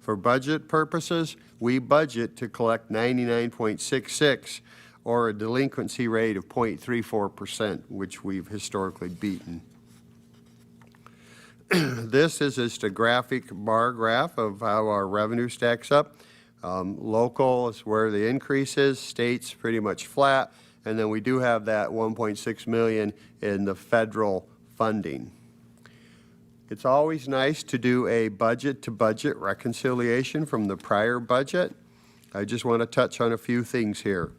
For budget purposes, we budget to collect 99.66, or a delinquency rate of 0.34%, which we've historically beaten. This is just a graphic bar graph of how our revenue stacks up. Local is where the increase is, state's pretty much flat, and then we do have that $1.6 million in the federal funding. It's always nice to do a budget-to-budget reconciliation from the prior budget. I just want to touch on a few things here.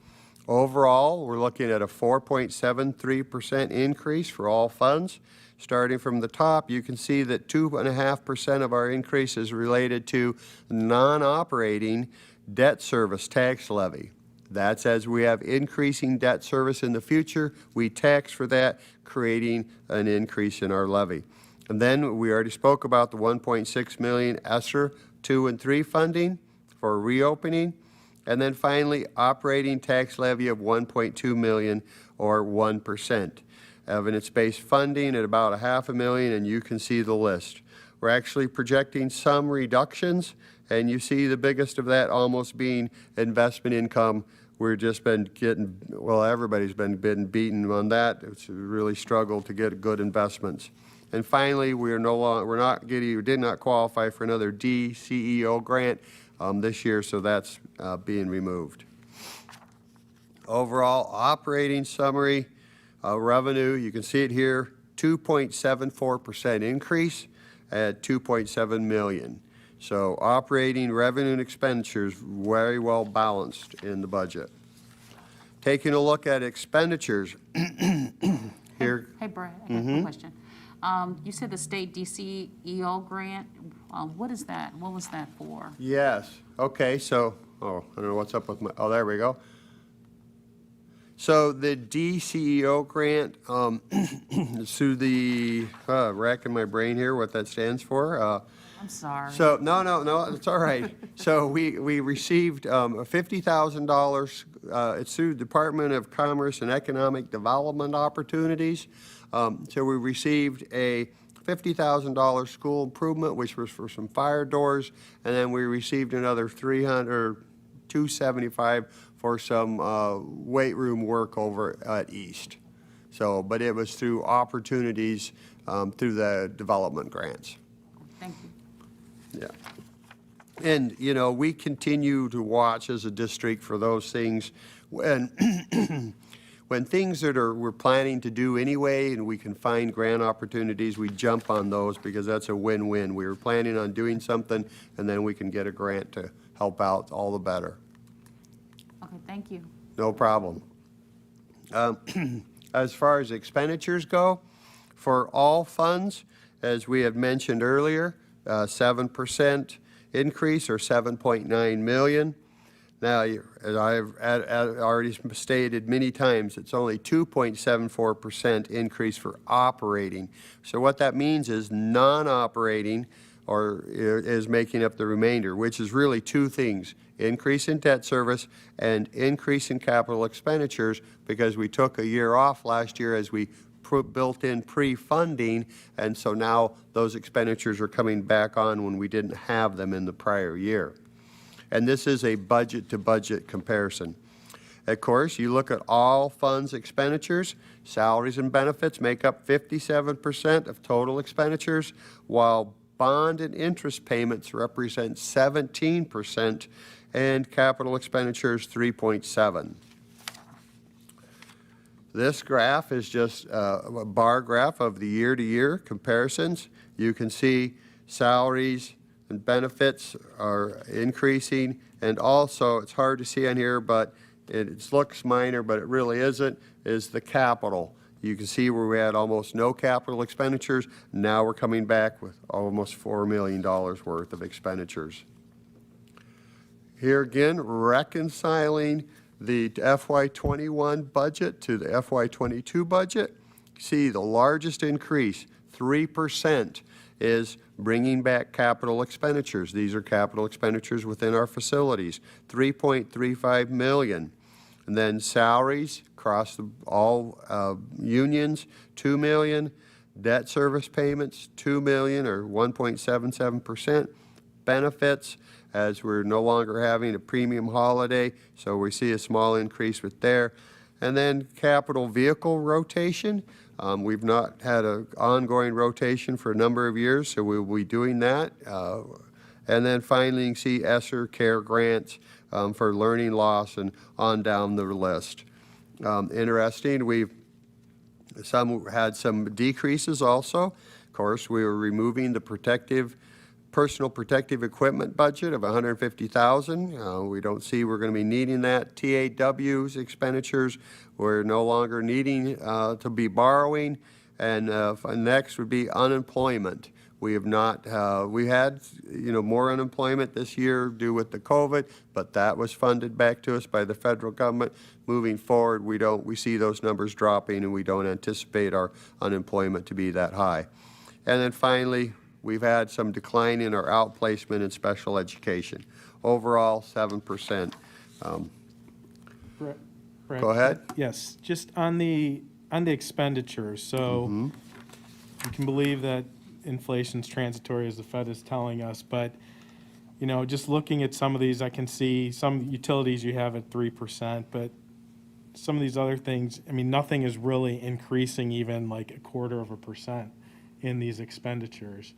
Overall, we're looking at a 4.73% increase for all funds. Starting from the top, you can see that 2.5% of our increase is related to non-operating debt service tax levy. That's as we have increasing debt service in the future, we tax for that, creating an increase in our levy. And then we already spoke about the $1.6 million ESSER 2 and 3 funding for reopening. And then finally, operating tax levy of $1.2 million or 1%. Evidence-based funding at about $500,000, and you can see the list. We're actually projecting some reductions, and you see the biggest of that almost being investment income. We've just been getting, well, everybody's been beaten on that. It's really struggled to get good investments. And finally, we did not qualify for another DCEO grant this year, so that's being removed. Overall operating summary revenue, you can see it here, 2.74% increase at $2.7 million. So operating revenue and expenditures very well balanced in the budget. Taking a look at expenditures here. Hey, Brad, I got a question. You said the state DCEO grant. What is that? What was that for? Yes. Okay. So, I don't know what's up with my. Oh, there we go. So the DCEO grant, through the racking my brain here, what that stands for. I'm sorry. So no, it's all right. So we received $50,000. It's through Department of Commerce and Economic Development Opportunities. So we received a $50,000 school improvement, which was for some fire doors, and then we received another $275 for some weight room work over at East. So, but it was through opportunities through the development grants. Thank you. Yeah. And, you know, we continue to watch as a district for those things when when things that we're planning to do anyway and we can find grant opportunities, we jump on those because that's a win-win. We were planning on doing something and then we can get a grant to help out, all the better. Okay, thank you. No problem. As far as expenditures go, for all funds, as we had mentioned earlier, 7% increase or $7.9 million. Now, as I've already stated many times, it's only 2.74% increase for operating. So what that means is non-operating is making up the remainder, which is really two things: increase in debt service and increase in capital expenditures, because we took a year off last year as we built in pre-funding, and so now those expenditures are coming back on when we didn't have them in the prior year. And this is a budget-to-budget comparison. Of course, you look at all funds expenditures, salaries and benefits make up 57% of total expenditures, while bond and interest payments represent 17%, and capital expenditures 3.7%. This graph is just a bar graph of the year-to-year comparisons. You can see salaries and benefits are increasing, and also, it's hard to see on here, but it looks minor, but it really isn't, is the capital. You can see where we had almost no capital expenditures. Now we're coming back with almost $4 million worth of expenditures. Here again, reconciling the FY21 budget to the FY22 budget. See, the largest increase, 3%, is bringing back capital expenditures. These are capital expenditures within our facilities, $3.35 million. And then salaries across all unions, $2 million. Debt service payments, $2 million, or 1.77%. Benefits, as we're no longer having a premium holiday, so we see a small increase with there. And then capital vehicle rotation. We've not had an ongoing rotation for a number of years, so we'll be doing that. And then finally, you can see ESSER care grants for learning loss and on down the list. Interesting, we've had some decreases also. Of course, we were removing the personal protective equipment budget of $150,000. We don't see we're going to be needing that. TAW's expenditures, we're no longer needing to be borrowing. And next would be unemployment. We have not, we had, more unemployment this year due with the COVID, but that was funded back to us by the federal government. Moving forward, we see those numbers dropping, and we don't anticipate our unemployment to be that high. And then finally, we've had some decline in our outplacement in special education. Overall, 7%. Brett, Go ahead. Yes, just on the expenditures. So you can believe that inflation's transitory, as the Fed is telling us, but just looking at some of these, I can see some utilities you have at 3%, but some of these other things, nothing is really increasing even like 0.25% in these expenditures.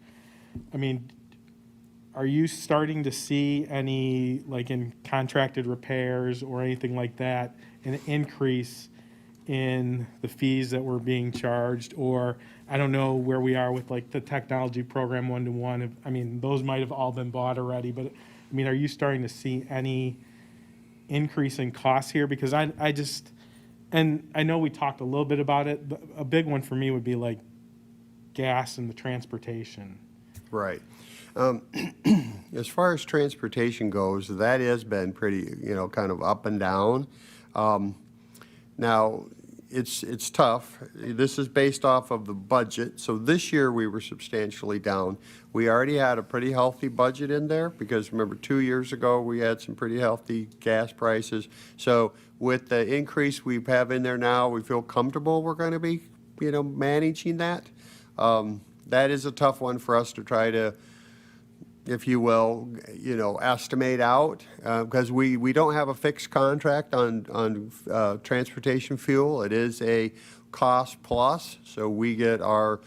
Are you starting to see any, like in contracted repairs or anything like that, an increase in the fees that were being charged? Or I don't know where we are with like the technology program 1-to-1. Those might have all been bought already, but are you starting to see any increase in costs here? Because I just, and I know we talked a little bit about it, but a big one for me would be like gas and the transportation. Right. As far as transportation goes, that has been pretty, kind of up and down. Now, it's tough. This is based off of the budget. So this year we were substantially down. We already had a pretty healthy budget in there because remember 2 years ago we had some pretty healthy gas prices. So with the increase we have in there now, we feel comfortable we're going to be, managing that. That is a tough one for us to try to, if you will, estimate out because we don't have a fixed contract on transportation fuel. It is a cost plus, so we get our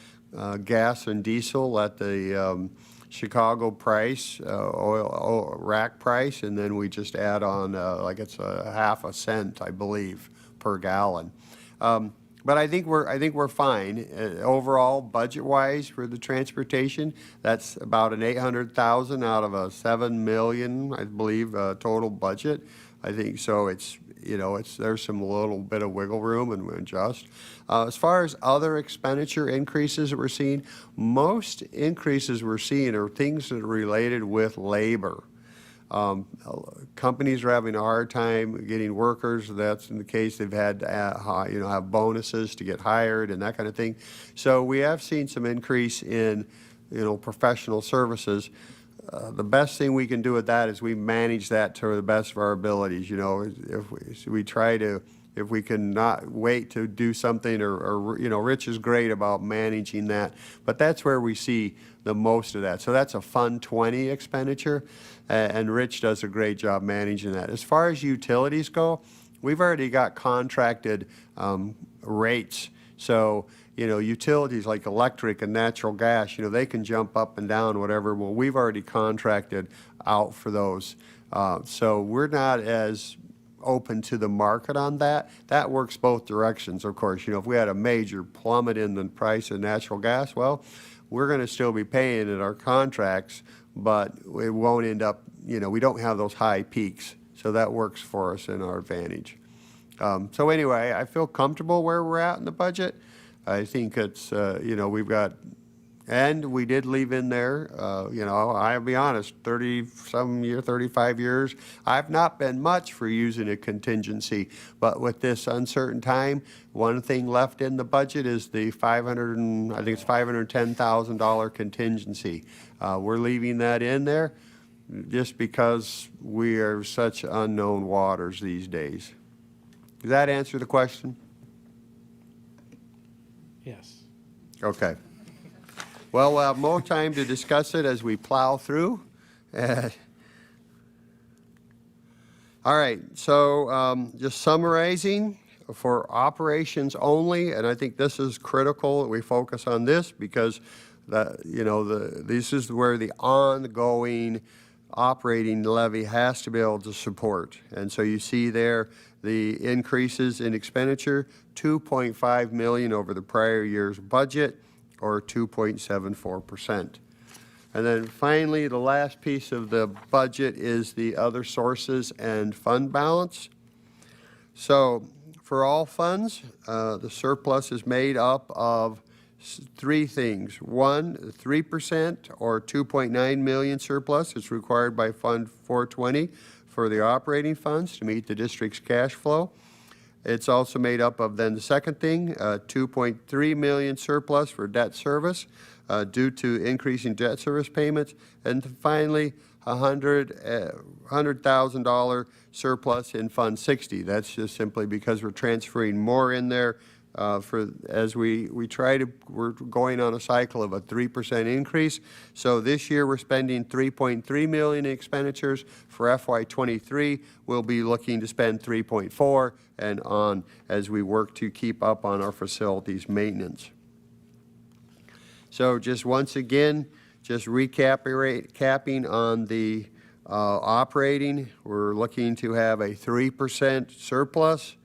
gas and diesel at the Chicago price, oil rack price, and then we just add on like it's a half a cent, I believe, per gallon. But I think we're fine overall budget-wise for the transportation. That's about an $800,000 out of a $7 million, I believe, total budget. I think so. It's there's some little bit of wiggle room and we adjust. As far as other expenditure increases that we're seeing, most increases we're seeing are things that are related with labor. Companies are having a hard time getting workers. That's in the case they've had to have bonuses to get hired and that kind of thing. So we have seen some increase in professional services. The best thing we can do with that is we manage that to the best of our abilities. If we try to, if we can not wait to do something, or Rich is great about managing that, but that's where we see the most of that. So that's a Fund 20 expenditure, and Rich does a great job managing that. As far as utilities go, we've already got contracted rates. So, utilities like electric and natural gas, they can jump up and down, whatever. Well, we've already contracted out for those. So we're not as open to the market on that. That works both directions, of course. If we had a major plummet in the price of natural gas, well, we're going to still be paying in our contracts, but it won't end up, we don't have those high peaks. So that works for us in our advantage. So anyway, I feel comfortable where we're at in the budget. I think it's, we've got, and we did leave in there, I'll be honest, 35 years, I've not been much for using a contingency, but with this uncertain time, one thing left in the budget is the $510,000 contingency. We're leaving that in there just because we are such unknown waters these days. Does that answer the question? Yes. Okay. Well, we'll have more time to discuss it as we plow through. All right, so just summarizing for operations only, and I think this is critical that we focus on this because this is where the ongoing operating levy has to be able to support. And so you see there the increases in expenditure, $2.5 million over the prior year's budget, or 2.74%. And then finally, the last piece of the budget is the other sources and fund balance. So for all funds, the surplus is made up of three things. One, 3% or $2.9 million surplus is required by Fund 420 for the operating funds to meet the district's cash flow. It's also made up of then the second thing, $2.3 million surplus for debt service due to increasing debt service payments. And finally, $100,000 surplus in Fund 60. That's just simply because we're transferring more in there we're going on a cycle of a 3% increase. So this year we're spending $3.3 million in expenditures. For FY23, we'll be looking to spend $3.4 and on as we work to keep up on our facilities maintenance. So just once again, just capping on the operating, we're looking to have a 3% surplus.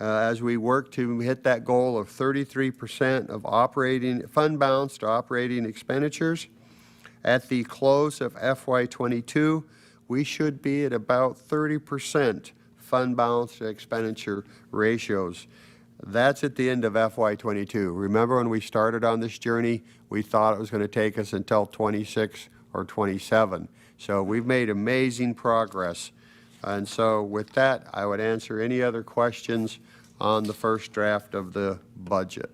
As we work to hit that goal of 33% of operating fund balance to operating expenditures. At the close of FY22, we should be at about 30% fund balance to expenditure ratios. That's at the end of FY22. Remember when we started on this journey, we thought it was going to take us until 26 or 27. So we've made amazing progress. And so with that, I would answer any other questions on the first draft of the budget.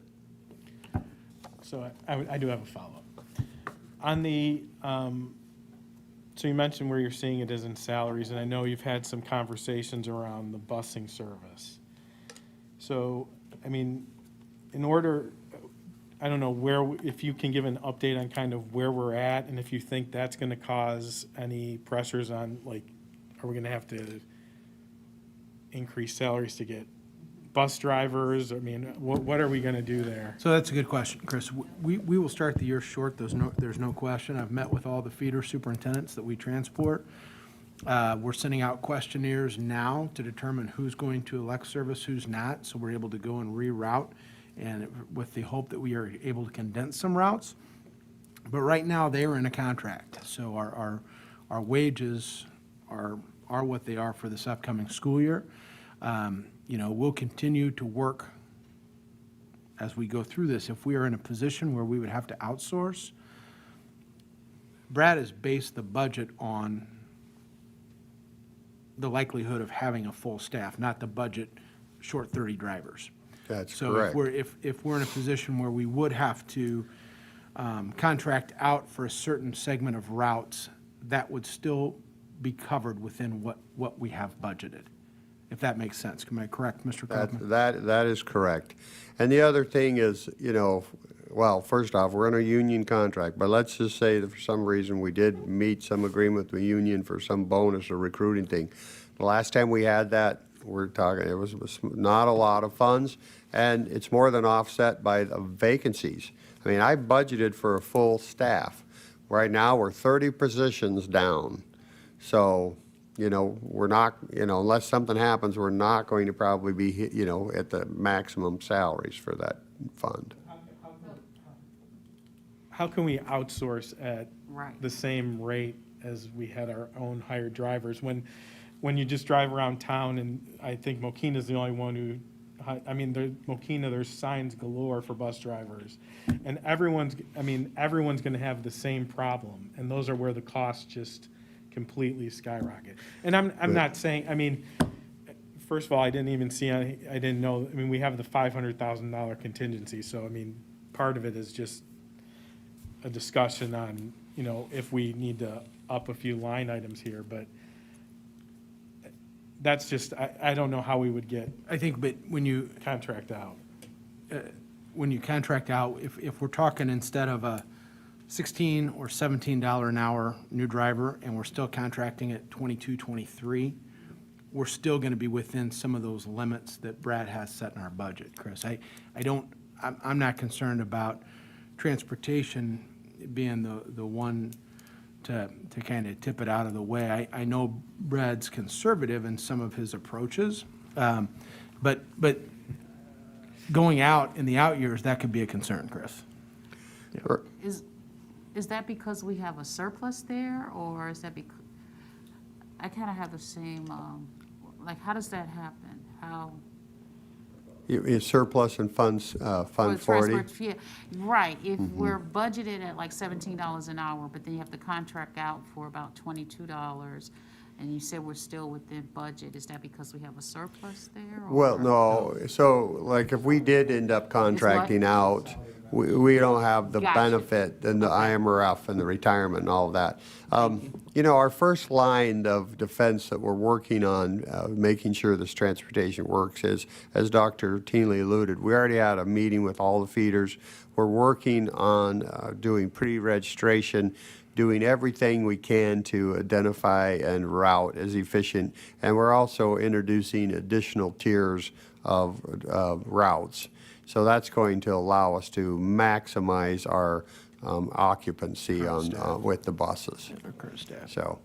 So I do have a follow-up. On the, so you mentioned where you're seeing it is in salaries, and I know you've had some conversations around the busing service. So, I mean, in order, I don't know if you can give an update on kind of where we're at, and if you think that's going to cause any pressures on, like, are we going to have to increase salaries to get bus drivers? I mean, what are we going to do there? So that's a good question, Chris. We will start the year short. There's no question. I've met with all the feeder superintendents that we transport. We're sending out questionnaires now to determine who's going to elect service, who's not, so we're able to go and reroute, and with the hope that we are able to condense some routes. But right now, they are in a contract, so our wages are what they are for this upcoming school year. We'll continue to work as we go through this. If we are in a position where we would have to outsource, Brad has based the budget on the likelihood of having a full staff, not the budget short 30 drivers. That's so correct. if we're in a position where we would have to contract out for a certain segment of routes, that would still be covered within what we have budgeted, if that makes sense. Am I correct, Mr. Kaufman? That is correct. And the other thing is, well, first off, we're in a union contract, but let's just say that for some reason we did meet some agreement with the union for some bonus or recruiting thing. The last time we had that, we're talking, it was not a lot of funds, and it's more than offset by the vacancies. I mean, I budgeted for a full staff. Right now, we're 30 positions down. So, we're not, unless something happens, we're not going to probably be, at the maximum salaries for that fund. How can we outsource at Right. the same rate as we had our own hired drivers? When you just drive around town, and I think Mokina's the only one who, Mokina, there's signs galore for bus drivers. And everyone's going to have the same problem. And those are where the costs just completely skyrocket. And I'm not saying, first of all, I didn't know, we have the $500,000 contingency. So, part of it is just a discussion on, if we need to up a few line items here, but that's just, I don't know how we would get. I think, but when you contract out. If we're talking instead of a $16 or $17 an hour new driver, and we're still contracting at 22, 23, we're still going to be within some of those limits that Brad has set in our budget, Chris. I'm not concerned about transportation being the one to kind of tip it out of the way. I know Brad's conservative in some of his approaches, but going out in the out years, that could be a concern, Chris. Is that because we have a surplus there, or is that because, I kind of have the same, how does that happen? How? Surplus and funds, Fund 40? Right, if we're budgeted at like $17 an hour, but then you have to contract out for about $22, and you said we're still within budget, is that because we have a surplus there? Or? Well, no, so like if we did end up contracting out, we don't have the Gotcha. benefit and the IMRF and the retirement and all of that. Our first line of defense that we're working on, making sure this transportation works is, as Dr. Teenley alluded, we already had a meeting with all the feeders. We're working on doing pre-registration, doing everything we can to identify and route as efficient. And we're also introducing additional tiers of routes. So that's going to allow us to maximize our occupancy with the buses. So,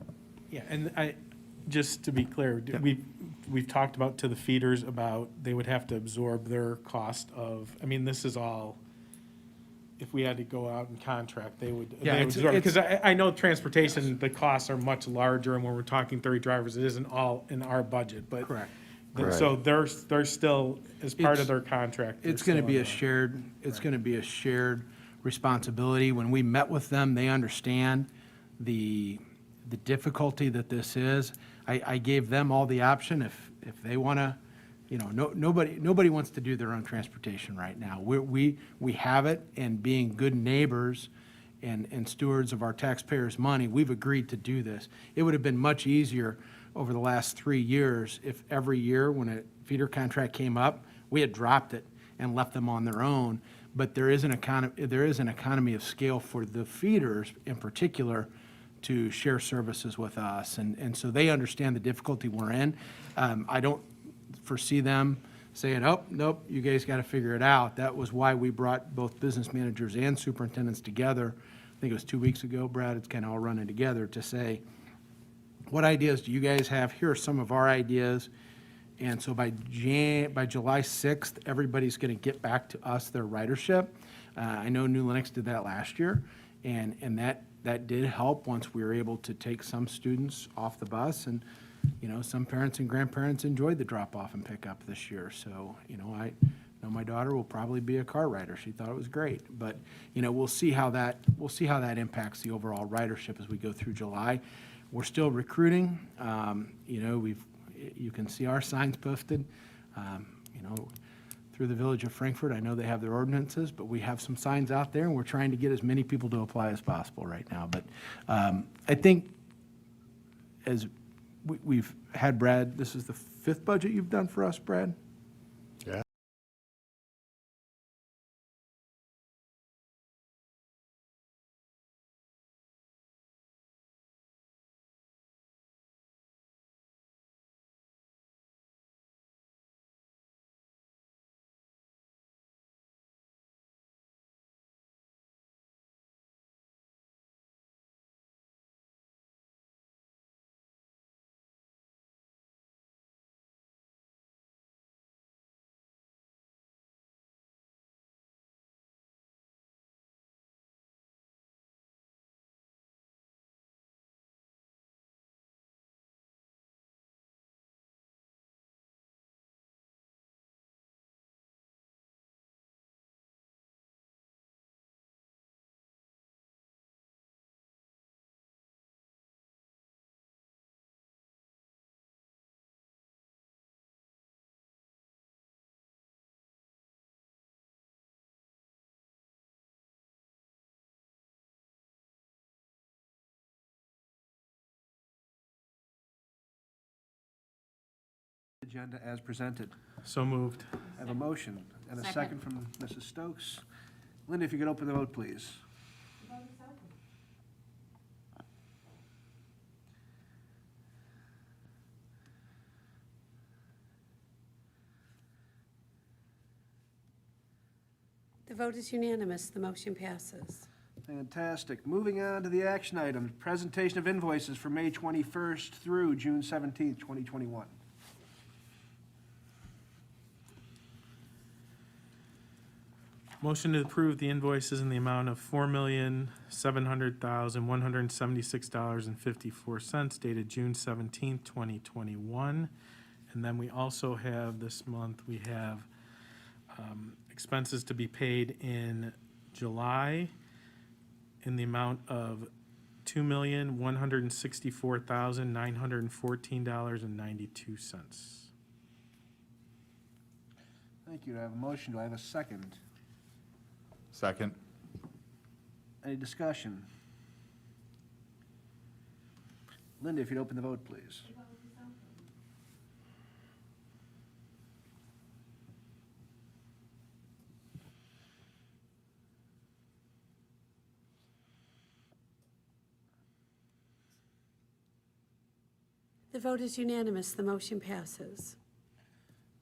Yeah, and just to be clear, we've talked about to the feeders about they would have to absorb their cost of, this is all, if we had to go out and contract, they would absorb. Because I know transportation, the costs are much larger, and when we're talking 30 drivers, it isn't all in our budget, but. Correct. So they're still, as part of their contract. It's going to be a shared responsibility. When we met with them, they understand the difficulty that this is. I gave them all the option if they want to, nobody wants to do their own transportation right now. We have it, and being good neighbors and stewards of our taxpayers' money, we've agreed to do this. It would have been much easier over the last 3 years if every year when a feeder contract came up, we had dropped it and left them on their own. But there is an economy of scale for the feeders in particular to share services with us. And so they understand the difficulty we're in. I don't foresee them saying, oh, nope, you guys got to figure it out. That was why we brought both business managers and superintendents together. I think it was 2 weeks ago, Brad, it's kind of all running together to say, what ideas do you guys have? Here are some of our ideas. And so by July 6th, everybody's going to get back to us their ridership. I know New Lenox did that last year, and that did help once we were able to take some students off the bus. And, some parents and grandparents enjoyed the drop-off and pickup this year. So, I know my daughter will probably be a car rider. She thought it was great. But, we'll see how that impacts the overall ridership as we go through July. We're still recruiting. You can see our signs posted. through the village of Frankfurt. I know they have their ordinances, but we have some signs out there, and we're trying to get as many people to apply as possible right now. But I think as we've had Brad, this is the 5th budget you've done for us, Brad? Yeah. Agenda as presented. So moved. I have a motion and a second from Mrs. Stokes. Linda, if you could open the vote, please. The vote is unanimous. The motion passes. Fantastic. Moving on to the action items, presentation of invoices for May 21st through June 17th, 2021. Motion to approve the invoices in the amount of $4,700,176.54 dated June 17th, 2021. And then we also have this month, we have expenses to be paid in July in the amount of $2,164,914.92. Thank you. Do I have a motion? Do I have a second? Second. Any discussion? Linda, if you'd open the vote, please. The vote is unanimous. The motion passes.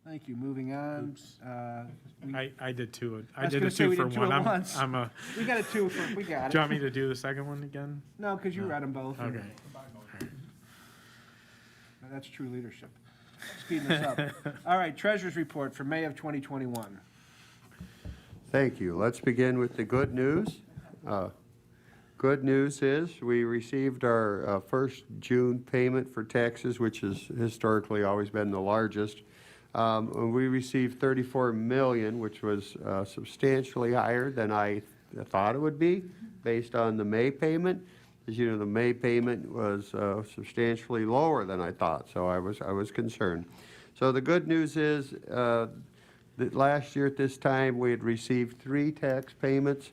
Thank you. Moving on. I did two. I was did gonna a say two we for did two one. at once. I'm a. We got a two for, we got it. Do you want me to do the second one again? No, because you read them both. Okay. That's true leadership. Speeding this up. All right, Treasurer's Report for May of 2021. Thank you. Let's begin with the good news. Good news is we received our first June payment for taxes, which has historically always been the largest. We received $34 million, which was substantially higher than I thought it would be based on the May payment. As you know, the May payment was substantially lower than I thought, so I was concerned. So the good news is that last year at this time, we had received 3 tax payments,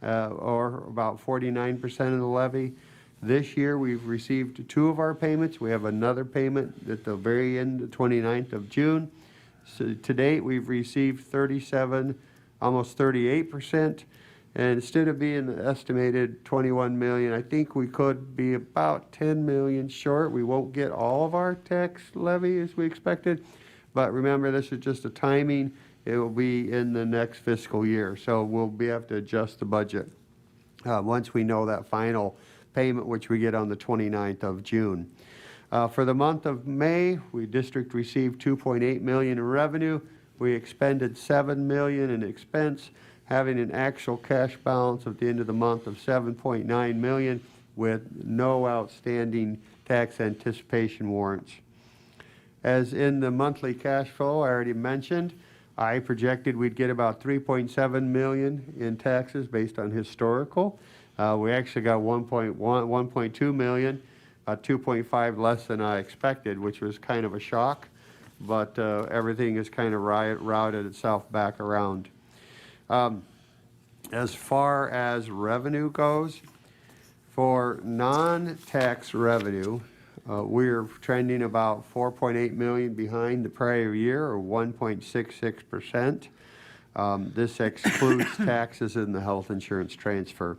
or about 49% of the levy. This year, we've received 2 of our payments. We have another payment at the very end, the 29th of June. So to date, we've received 37, almost 38%. And instead of being estimated 21 million, I think we could be about 10 million short. We won't get all of our tax levy as we expected. But remember, this is just a timing. It will be in the next fiscal year. So we'll have to adjust the budget once we know that final payment, which we get on the 29th of June. For the month of May, district received 2.8 million in revenue. We expended 7 million in expense, having an actual cash balance at the end of the month of 7.9 million with no outstanding tax anticipation warrants. As in the monthly cash flow I already mentioned, I projected we'd get about 3.7 million in taxes based on historical. We actually got 1.2 million, 2.5 less than I expected, which was kind of a shock. but everything has kind of routed itself back around. As far as revenue goes, for non-tax revenue, we're trending about 4.8 million behind the prior year, or 1.66%. This excludes taxes in the health insurance transfer.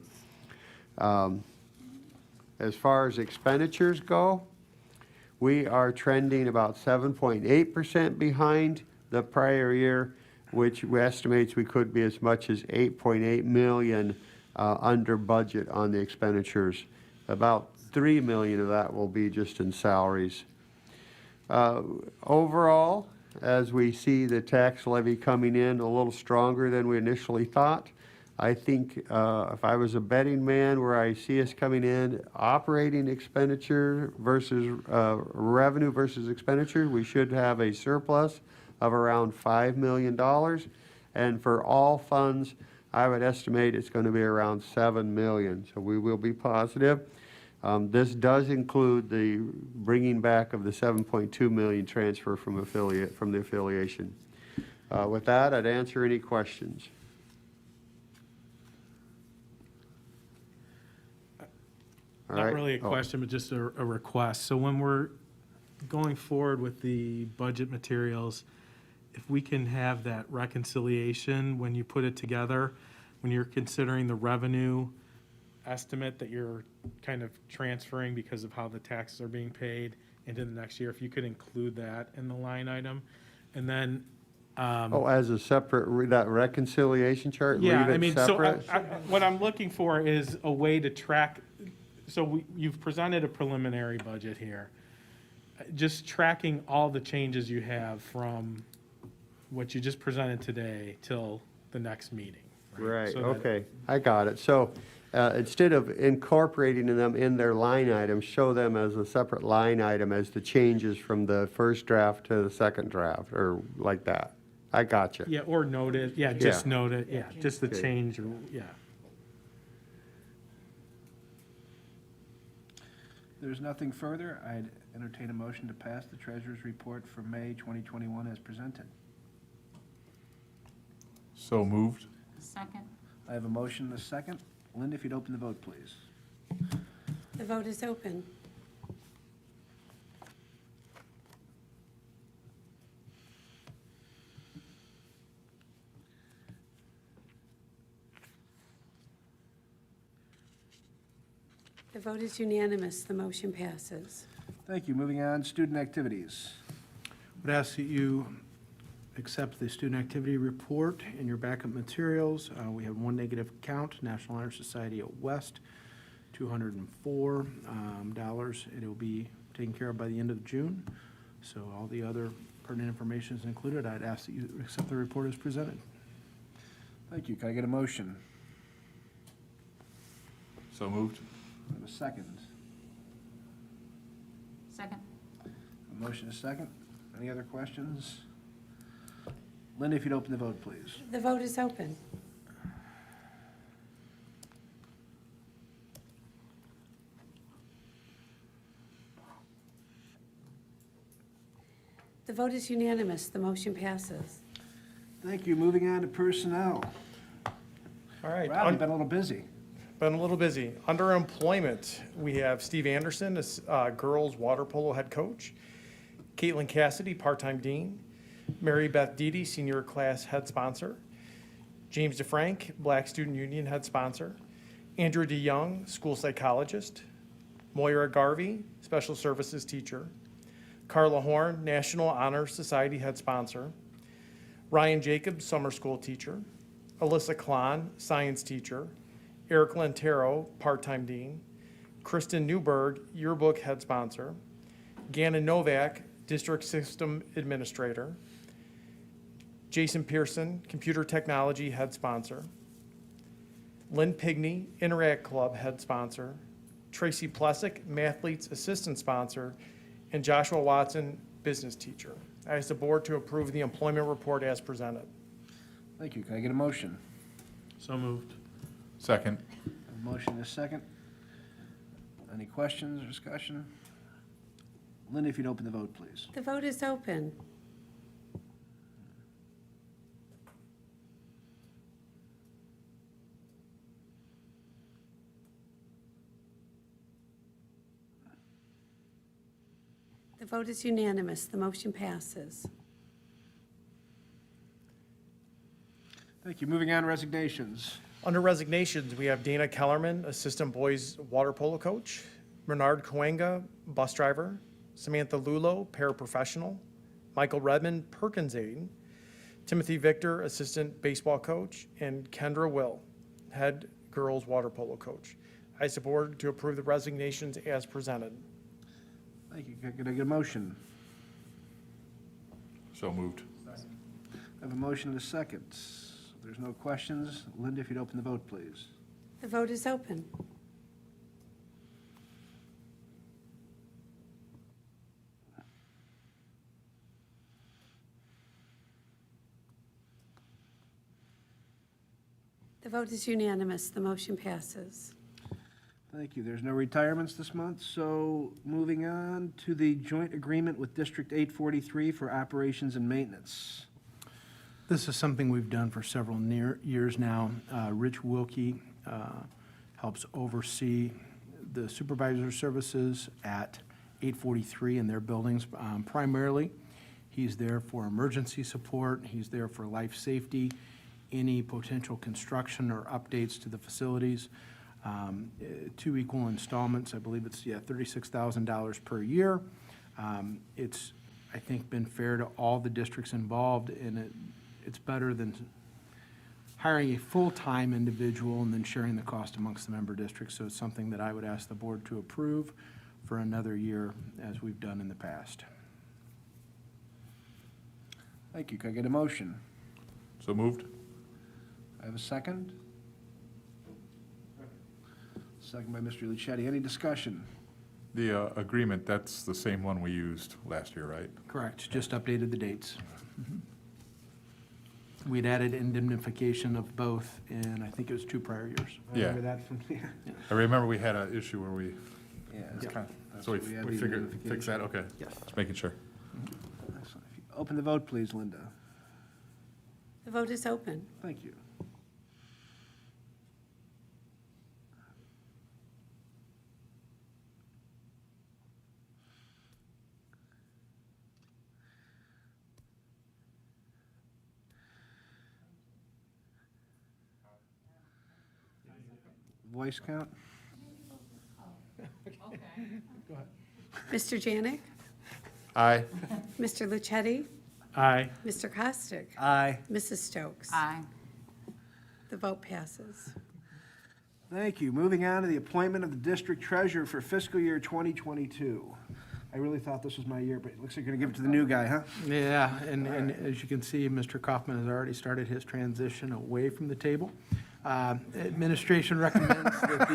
As far as expenditures go, we are trending about 7.8% behind the prior year, which estimates we could be as much as 8.8 million under budget on the expenditures. About 3 million of that will be just in salaries. Overall, as we see the tax levy coming in a little stronger than we initially thought, I think if I was a betting man, where I see us coming in operating expenditure versus revenue versus expenditure, we should have a surplus of around $5 million. And for all funds, I would estimate it's going to be around 7 million. So we will be positive. This does include the bringing back of the 7.2 million transfer from the affiliation. With that, I'd answer any questions. All Not right. really a question, but just a request. So when we're going forward with the budget materials, if we can have that reconciliation when you put it together, when you're considering the revenue estimate that you're kind of transferring because of how the taxes are being paid into the next year, if you could include that in the line item. And then As a separate, that reconciliation chart, yeah, leave it I mean, separate? so what I'm looking for is a way to track. So you've presented a preliminary budget here. Just tracking all the changes you have from what you just presented today till the next meeting. Right, So that- okay, I got it. So instead of incorporating them in their line items, show them as a separate line item as the changes from the first draft to the second draft, or like that. I got you. Yeah, or note it, yeah, just Yeah. note it, yeah, just the Okay. change, or yeah. There's nothing further. I'd entertain a motion to pass the treasurer's report for May 2021 as presented. So moved. Second. I have a motion and a second. Linda, if you'd open the vote, please. The vote is open. The vote is unanimous. The motion passes. Thank you. Moving on, student activities. Would ask that you accept the student activity report in your backup materials. We have one negative count, National Honor Society at West, $204. It will be taken care of by the end of June. So all the other pertinent information is included. I'd ask that you accept the report as presented. Thank you. Can I get a motion? So moved. I have a second. Second. A motion and a second. Any other questions? Linda, if you'd open the vote, please. The vote is open. The vote is unanimous. The motion passes. Thank you. Moving on to personnel. All right. Rob, you've been a little busy. Been a little busy. Under employment, we have Steve Anderson as girls water polo head coach, Caitlin Cassidy, part-time dean, Mary Beth Deedy, senior class head sponsor, James DeFrank, Black Student Union head sponsor, Andrew DeYoung, school psychologist, Moira Garvey, special services teacher, Carla Horn, National Honor Society head sponsor, Ryan Jacobs, summer school teacher, Alyssa Klon, science teacher, Eric Lentero, part-time dean, Kristen Newberg, yearbook head sponsor, Gannon Novak, district system administrator, Jason Pearson, computer technology head sponsor, Lynn Pigney, Interact Club head sponsor, Tracy Plessick, Mathletes assistant sponsor, and Joshua Watson, business teacher. I ask the board to approve the employment report as presented. Thank you. Can I get a motion? So moved. Second. A motion and a second. Any questions or discussion? Linda, if you'd open the vote, please. The vote is open. vote is unanimous. The motion passes. Thank you. Moving on, resignations. Under resignations, we have Dana Kellerman, assistant boys water polo coach, Bernard Coenga, bus driver, Samantha Lulo, paraprofessional, Michael Redmond, Perkins aide, Timothy Victor, assistant baseball coach, and Kendra Will, head girls water polo coach. I support to approve the resignations as presented. Thank you. Can I get a motion? So moved. I have a motion and a second. If there's no questions, Linda, if you'd open the vote, please. The vote is open. The vote is unanimous. The motion passes. Thank you. There's no retirements this month, so moving on to the joint agreement with District 843 for operations and maintenance. This is something we've done for several years now. Rich Wilkie helps oversee the supervisor services at 843 in their buildings primarily. He's there for emergency support. He's there for life safety, any potential construction or updates to the facilities. 2 equal installments. I believe it's, $36,000 per year. It's, I think, been fair to all the districts involved, and it's better than hiring a full-time individual and then sharing the cost amongst the member districts. So it's something that I would ask the board to approve for another year, as we've done in the past. Thank you. Can I get a motion? So moved. I have a second. Second by Mr. Lucetti. Any discussion? The agreement, that's the same one we used last year, right? Correct, just updated the dates. We'd added indemnification of both, and I think it was 2 prior years. Yeah. Remember that from here? I remember we had an issue where we, Yeah. so we what we had, we the figured, fix that, okay. Yes. Just making sure. Excellent. If you open the vote, please, Linda. The vote is open. Thank you. Voice count? Mr. Janik? Aye. Mr. Lucetti? Aye. Mr. Costick? Aye. Mrs. Stokes? Aye. The vote passes. Thank you. Moving on to the appointment of the district treasurer for fiscal year 2022. I really thought this was my year, but it looks like you're going to give it to the new guy, huh? Yeah, and as you can see, Mr. Kaufman has already started his transition away from the table. Administration recommends that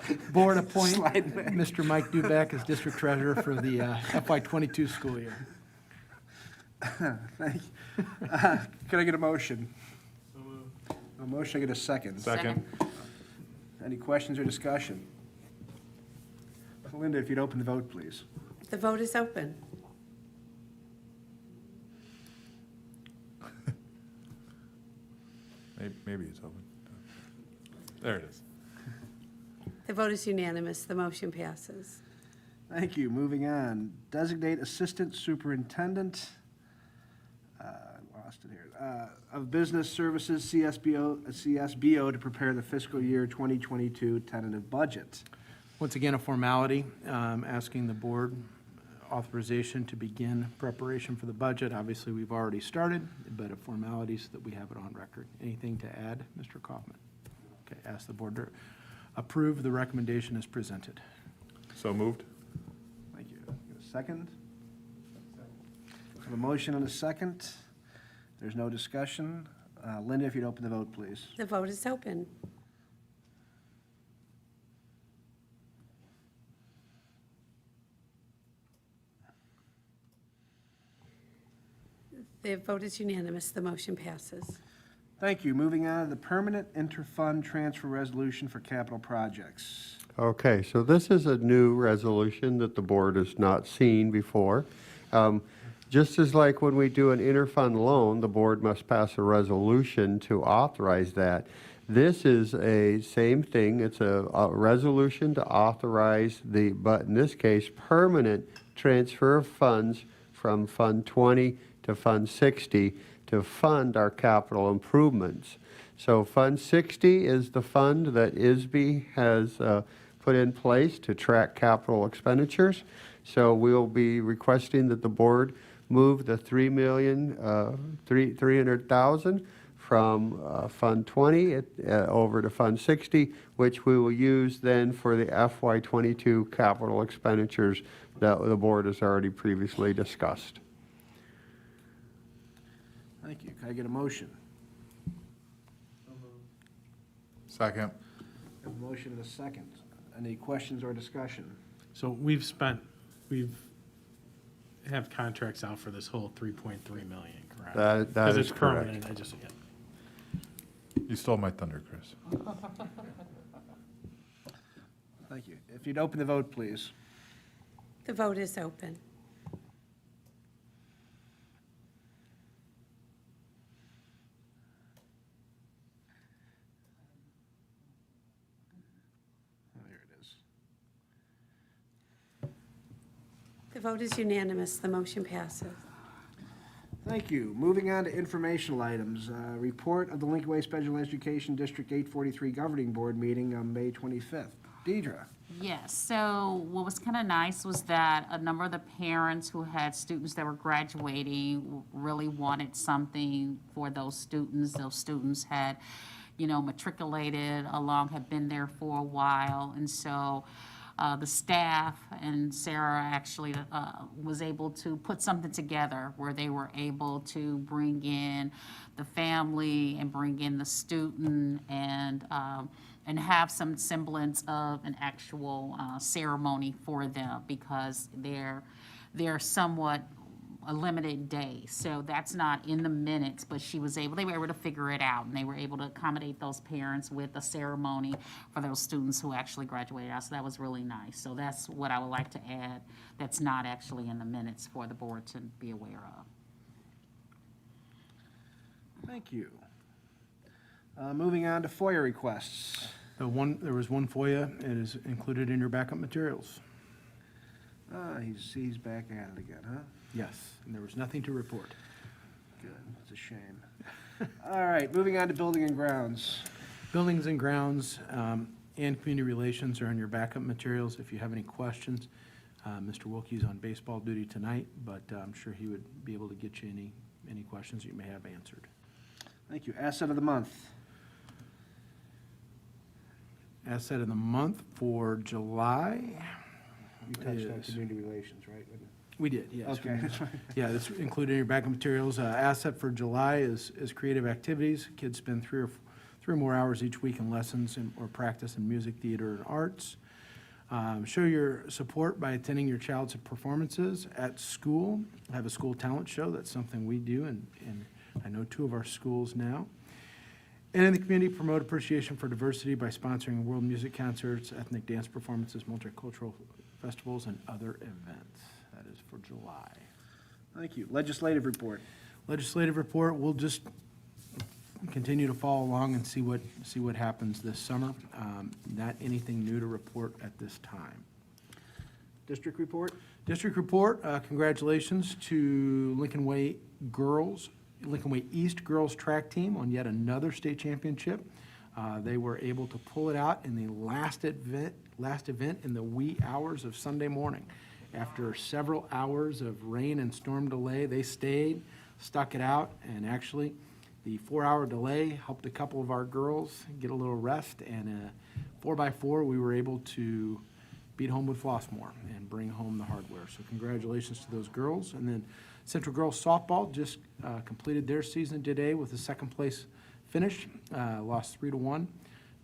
the board appoint Mr. Mike Dubek as district treasurer for the FY22 school year. Thank you. Can I get a motion? A motion, I get a second. Second. Any questions or discussion? Linda, if you'd open the vote, please. The vote is open. Maybe it's open. There it is. The vote is unanimous. The motion passes. Thank you. Moving on. Designate Assistant Superintendent, lost it here, of Business Services, CSBO, to prepare the fiscal year 2022 tentative budget. Once again, a formality, asking the board authorization to begin preparation for the budget. Obviously, we've already started, but a formality so that we have it on record. Anything to add, Mr. Kaufman? Okay, ask the board to approve the recommendation as presented. So moved. Thank you. Get a second? I have a motion and a second. There's no discussion. Linda, if you'd open the vote, please. The vote is open. The vote is unanimous. The motion passes. Thank you. Moving on to the permanent interfund transfer resolution for capital projects. Okay, so this is a new resolution that the board has not seen before. Just as like when we do an interfund loan, the board must pass a resolution to authorize that. This is a same thing. It's a resolution to authorize but in this case, permanent transfer of funds from Fund 20 to Fund 60 to fund our capital improvements. So Fund 60 is the fund that ISB has put in place to track capital expenditures. So we'll be requesting that the board move the $300,000 from Fund 20 over to Fund 60, which we will use then for the FY22 capital expenditures that the board has already previously discussed. Thank you. Can I get a motion? Second. A motion and a second. Any questions or discussion? So we have contracts out for this whole 3.3 million, correct? That Because is it's correct. permanent, I just, yeah. You stole my thunder, Chris. Thank you. If you'd open the vote, please. The vote is open. There it is. The vote is unanimous. The motion passes. Thank you. Moving on to informational items. Report of the Lincoln Way Special Education District 843 Governing Board meeting on May 25th. Deidre. Yes, so what was kind of nice was that a number of the parents who had students that were graduating really wanted something for those students. Those students had, matriculated along, had been there for a while, and so the staff and Sarah actually was able to put something together where they were able to bring in the family and bring in the student and have some semblance of an actual ceremony for them, because they're somewhat a limited day. So that's not in the minutes, but they were able to figure it out, and they were able to accommodate those parents with a ceremony for those students who actually graduated out. So that was really nice. So that's what I would like to add that's not actually in the minutes for the board to be aware of. Thank you. Moving on to FOIA requests. There was one FOIA. It is included in your backup materials. He's back at it again, huh? Yes, and there was nothing to report. Good. It's a shame. All right, moving on to building and grounds. Buildings and grounds and community relations are in your backup materials. If you have any questions, Mr. Wilkie's on baseball duty tonight, but I'm sure he would be able to get you any questions you may have answered. Thank you. Asset of the month. Asset of the month for July. You touched on is- community relations, right? We did, yes. Okay. Yeah, that's included in your backup materials. Asset for July is creative activities. Kids spend three or more hours each week in lessons or practice in music, theater, and arts. Show your support by attending your child's performances at school. Have a school talent show. That's something we do, and I know 2 of our schools now. And in the community, promote appreciation for diversity by sponsoring world music concerts, ethnic dance performances, multicultural festivals, and other events. That is for July. Thank you. Legislative report. Legislative report, we'll just continue to follow along and see what happens this summer. Not anything new to report at this time. District report. District report, congratulations to Lincoln Way East girls track team on yet another state championship. They were able to pull it out in the last event in the wee hours of Sunday morning. After several hours of rain and storm delay, they stayed, stuck it out, and actually the 4-hour delay helped a couple of our girls get a little rest, and 4x4 we were able to beat Homewood Flossmoor and bring home the hardware. So congratulations to those girls. And then Central Girls Softball just completed their season today with a second place finish, lost 3-1.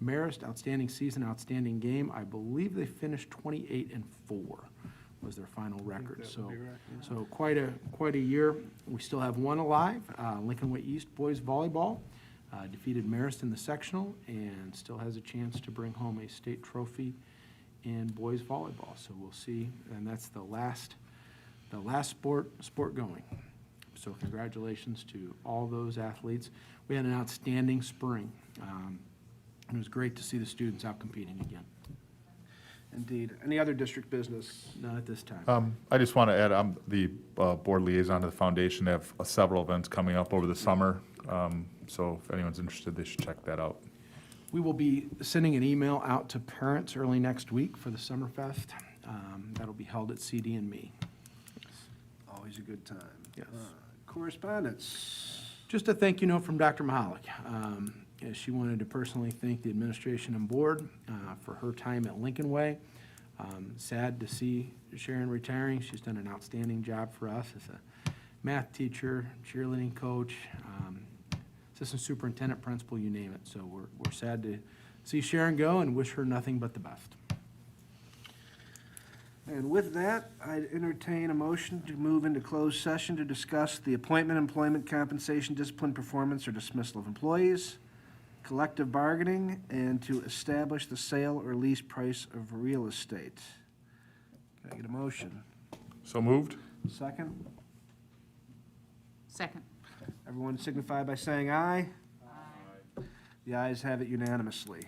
Marist, outstanding season, outstanding game. I believe they finished 28-4 was their final record. So quite a year. We still have one alive. Lincoln Way East boys volleyball defeated Marist in the sectional and still has a chance to bring home a state trophy in boys volleyball. So we'll see, and that's the last sport going. So congratulations to all those athletes. We had an outstanding spring. It was great to see the students out competing again. Indeed. Any other district business? None at this time. I just want to add, I'm the board liaison to the foundation. They have several events coming up over the summer. So if anyone's interested, they should check that out. We will be sending an email out to parents early next week for the Summerfest. That'll be held at CD and Me. Always a good time. Yes. Correspondence. Just a thank you note from Dr. Mahalik. She wanted to personally thank the administration and board for her time at Lincoln Way. Sad to see Sharon retiring. She's done an outstanding job for us as a math teacher, cheerleading coach, assistant superintendent, principal, you name it. So we're sad to see Sharon go and wish her nothing but the best. And with that, I'd entertain a motion to move into closed session to discuss the appointment, employment, compensation, discipline, performance, or dismissal of employees, collective bargaining, and to establish the sale or lease price of real estate. Can I get a motion? So moved? Second? Second. Everyone signify by saying aye. Aye. The ayes have it unanimously.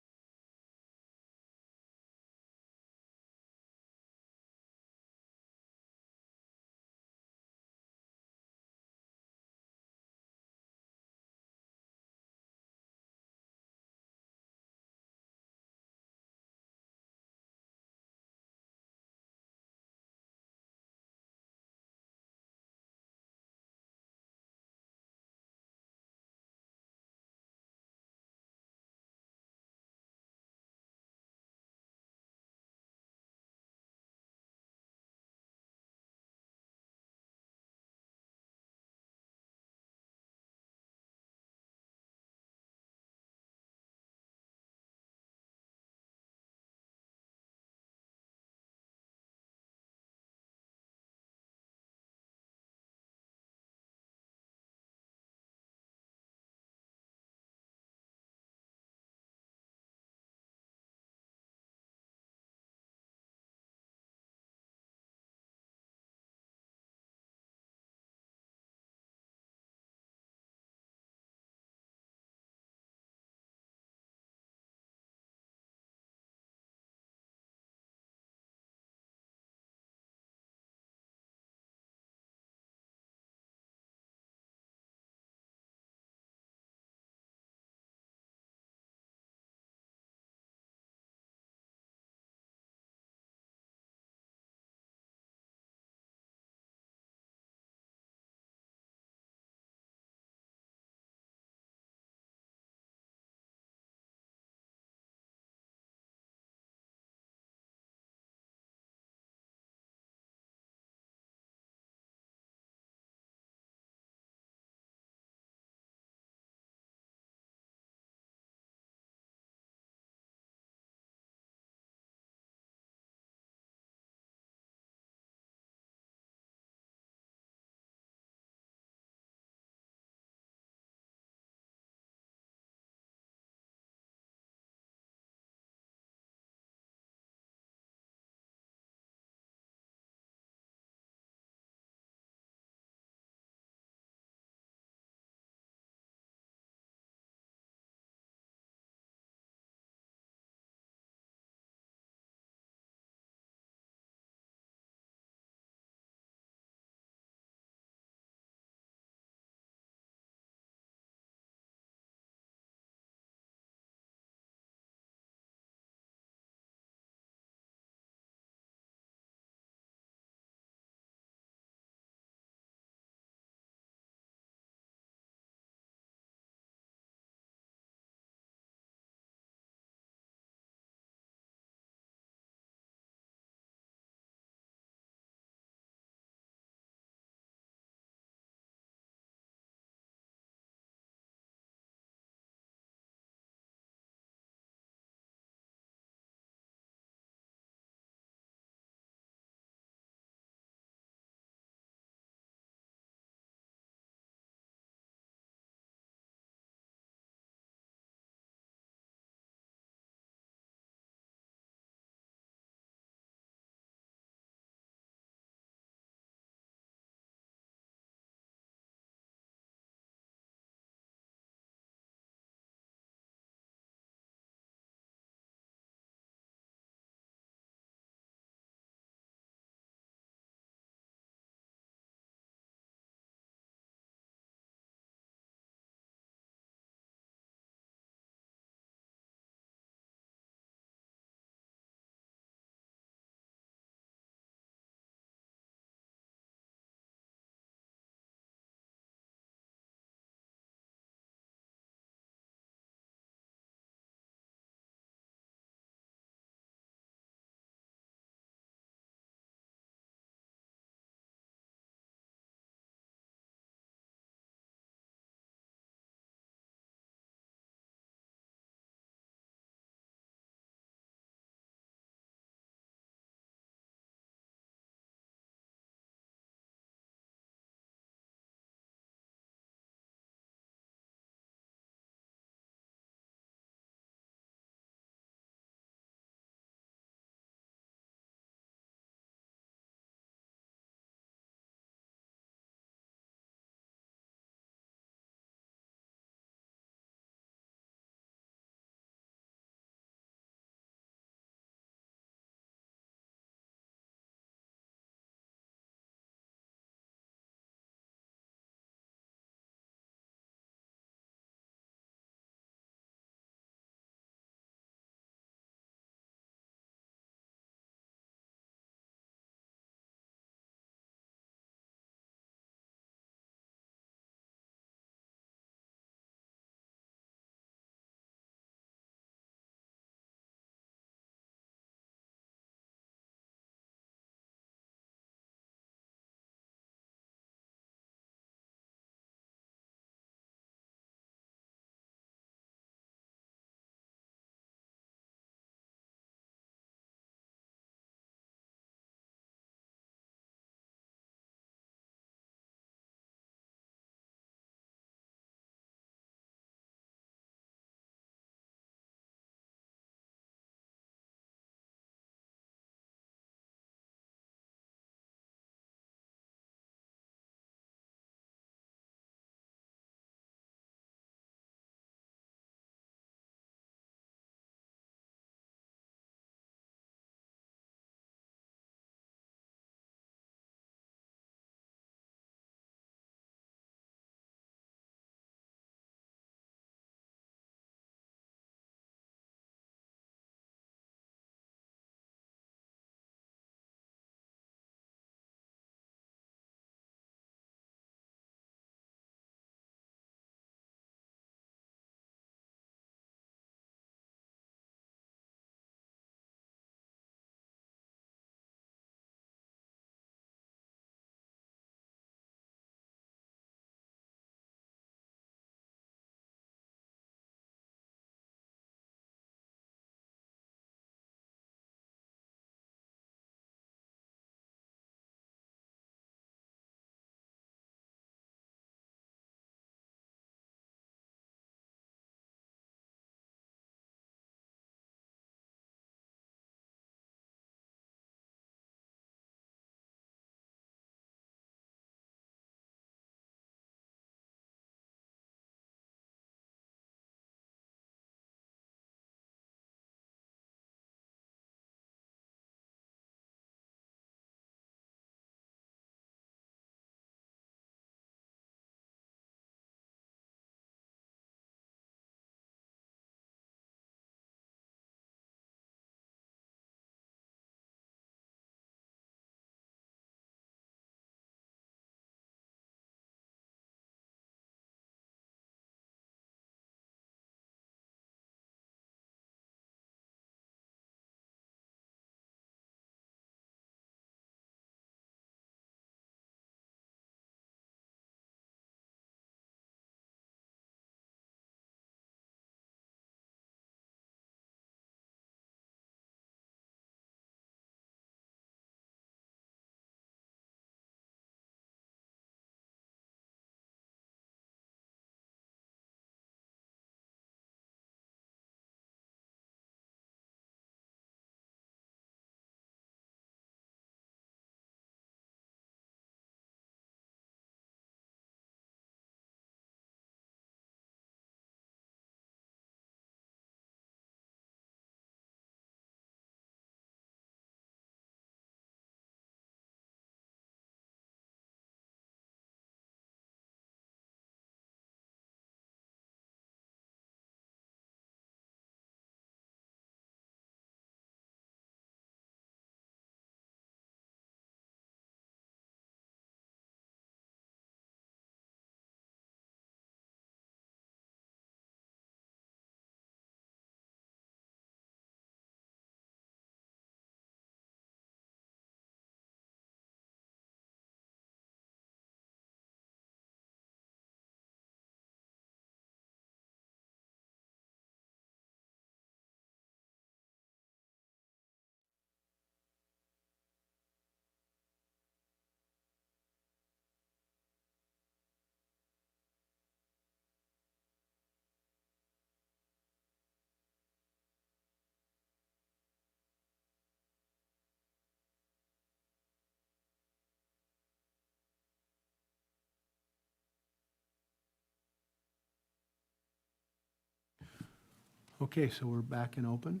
Okay, so we're back in open.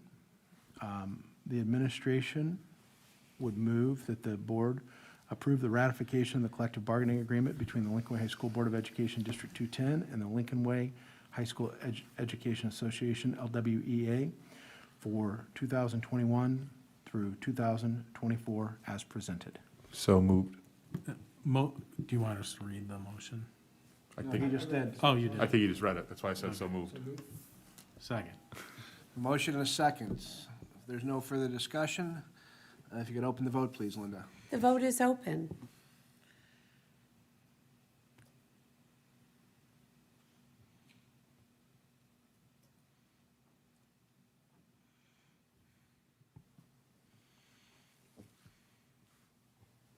The administration would move that the board approve the ratification of the collective bargaining agreement between the Lincoln Way High School Board of Education District 210 and the Lincoln Way High School Education Association, LWEA, for 2021 through 2024 as presented. So moved. Do you want us to read the motion? I No, think he just did. Oh, you did. I think you just read it. That's why I said so moved. Second. A motion and a second. If there's no further discussion, if you could open the vote, please, Linda. The vote is open.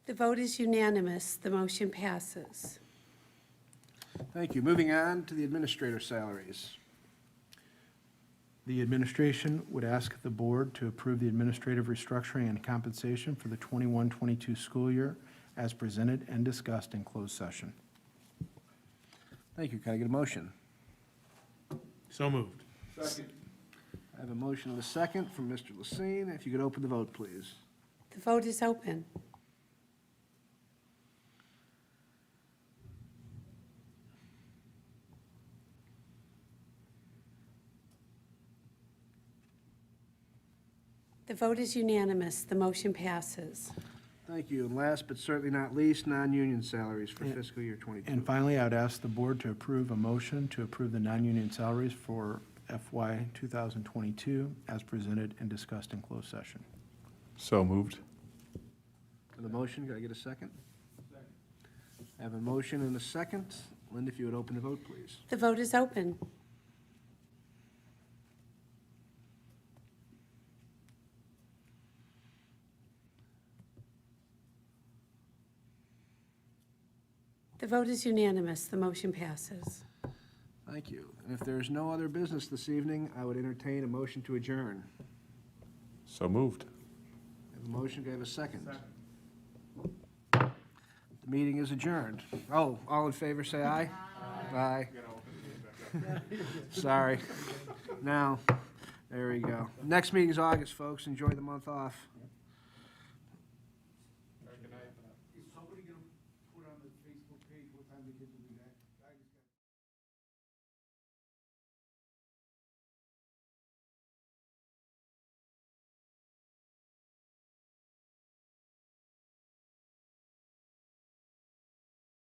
The vote is unanimous. The motion passes. Thank you. Moving on to the administrator salaries. The administration would ask the board to approve the administrative restructuring and compensation for the 21-22 school year as presented and discussed in closed session. Thank you. Can I get a motion? So moved. I have a motion and a second from Mr. Lacine. If you could open the vote, please. The vote is open. The vote is unanimous. The motion passes. Thank you. And last but certainly not least, non-union salaries for fiscal year 22. And finally, I would ask the board to approve a motion to approve the non-union salaries for FY 2022 as presented and discussed in closed session. So moved. For the motion, can I get a second? I have a motion and a second. Linda, if you would open the vote, please. The vote is open. The vote is unanimous. The motion passes. Thank you. And if there is no other business this evening, I would entertain a motion to adjourn. So moved. I have a motion, can I have a second? The meeting is adjourned. Oh, all in favor, say aye. Aye. Sorry. Now, there we go. Next meeting is August, folks. Enjoy the month off.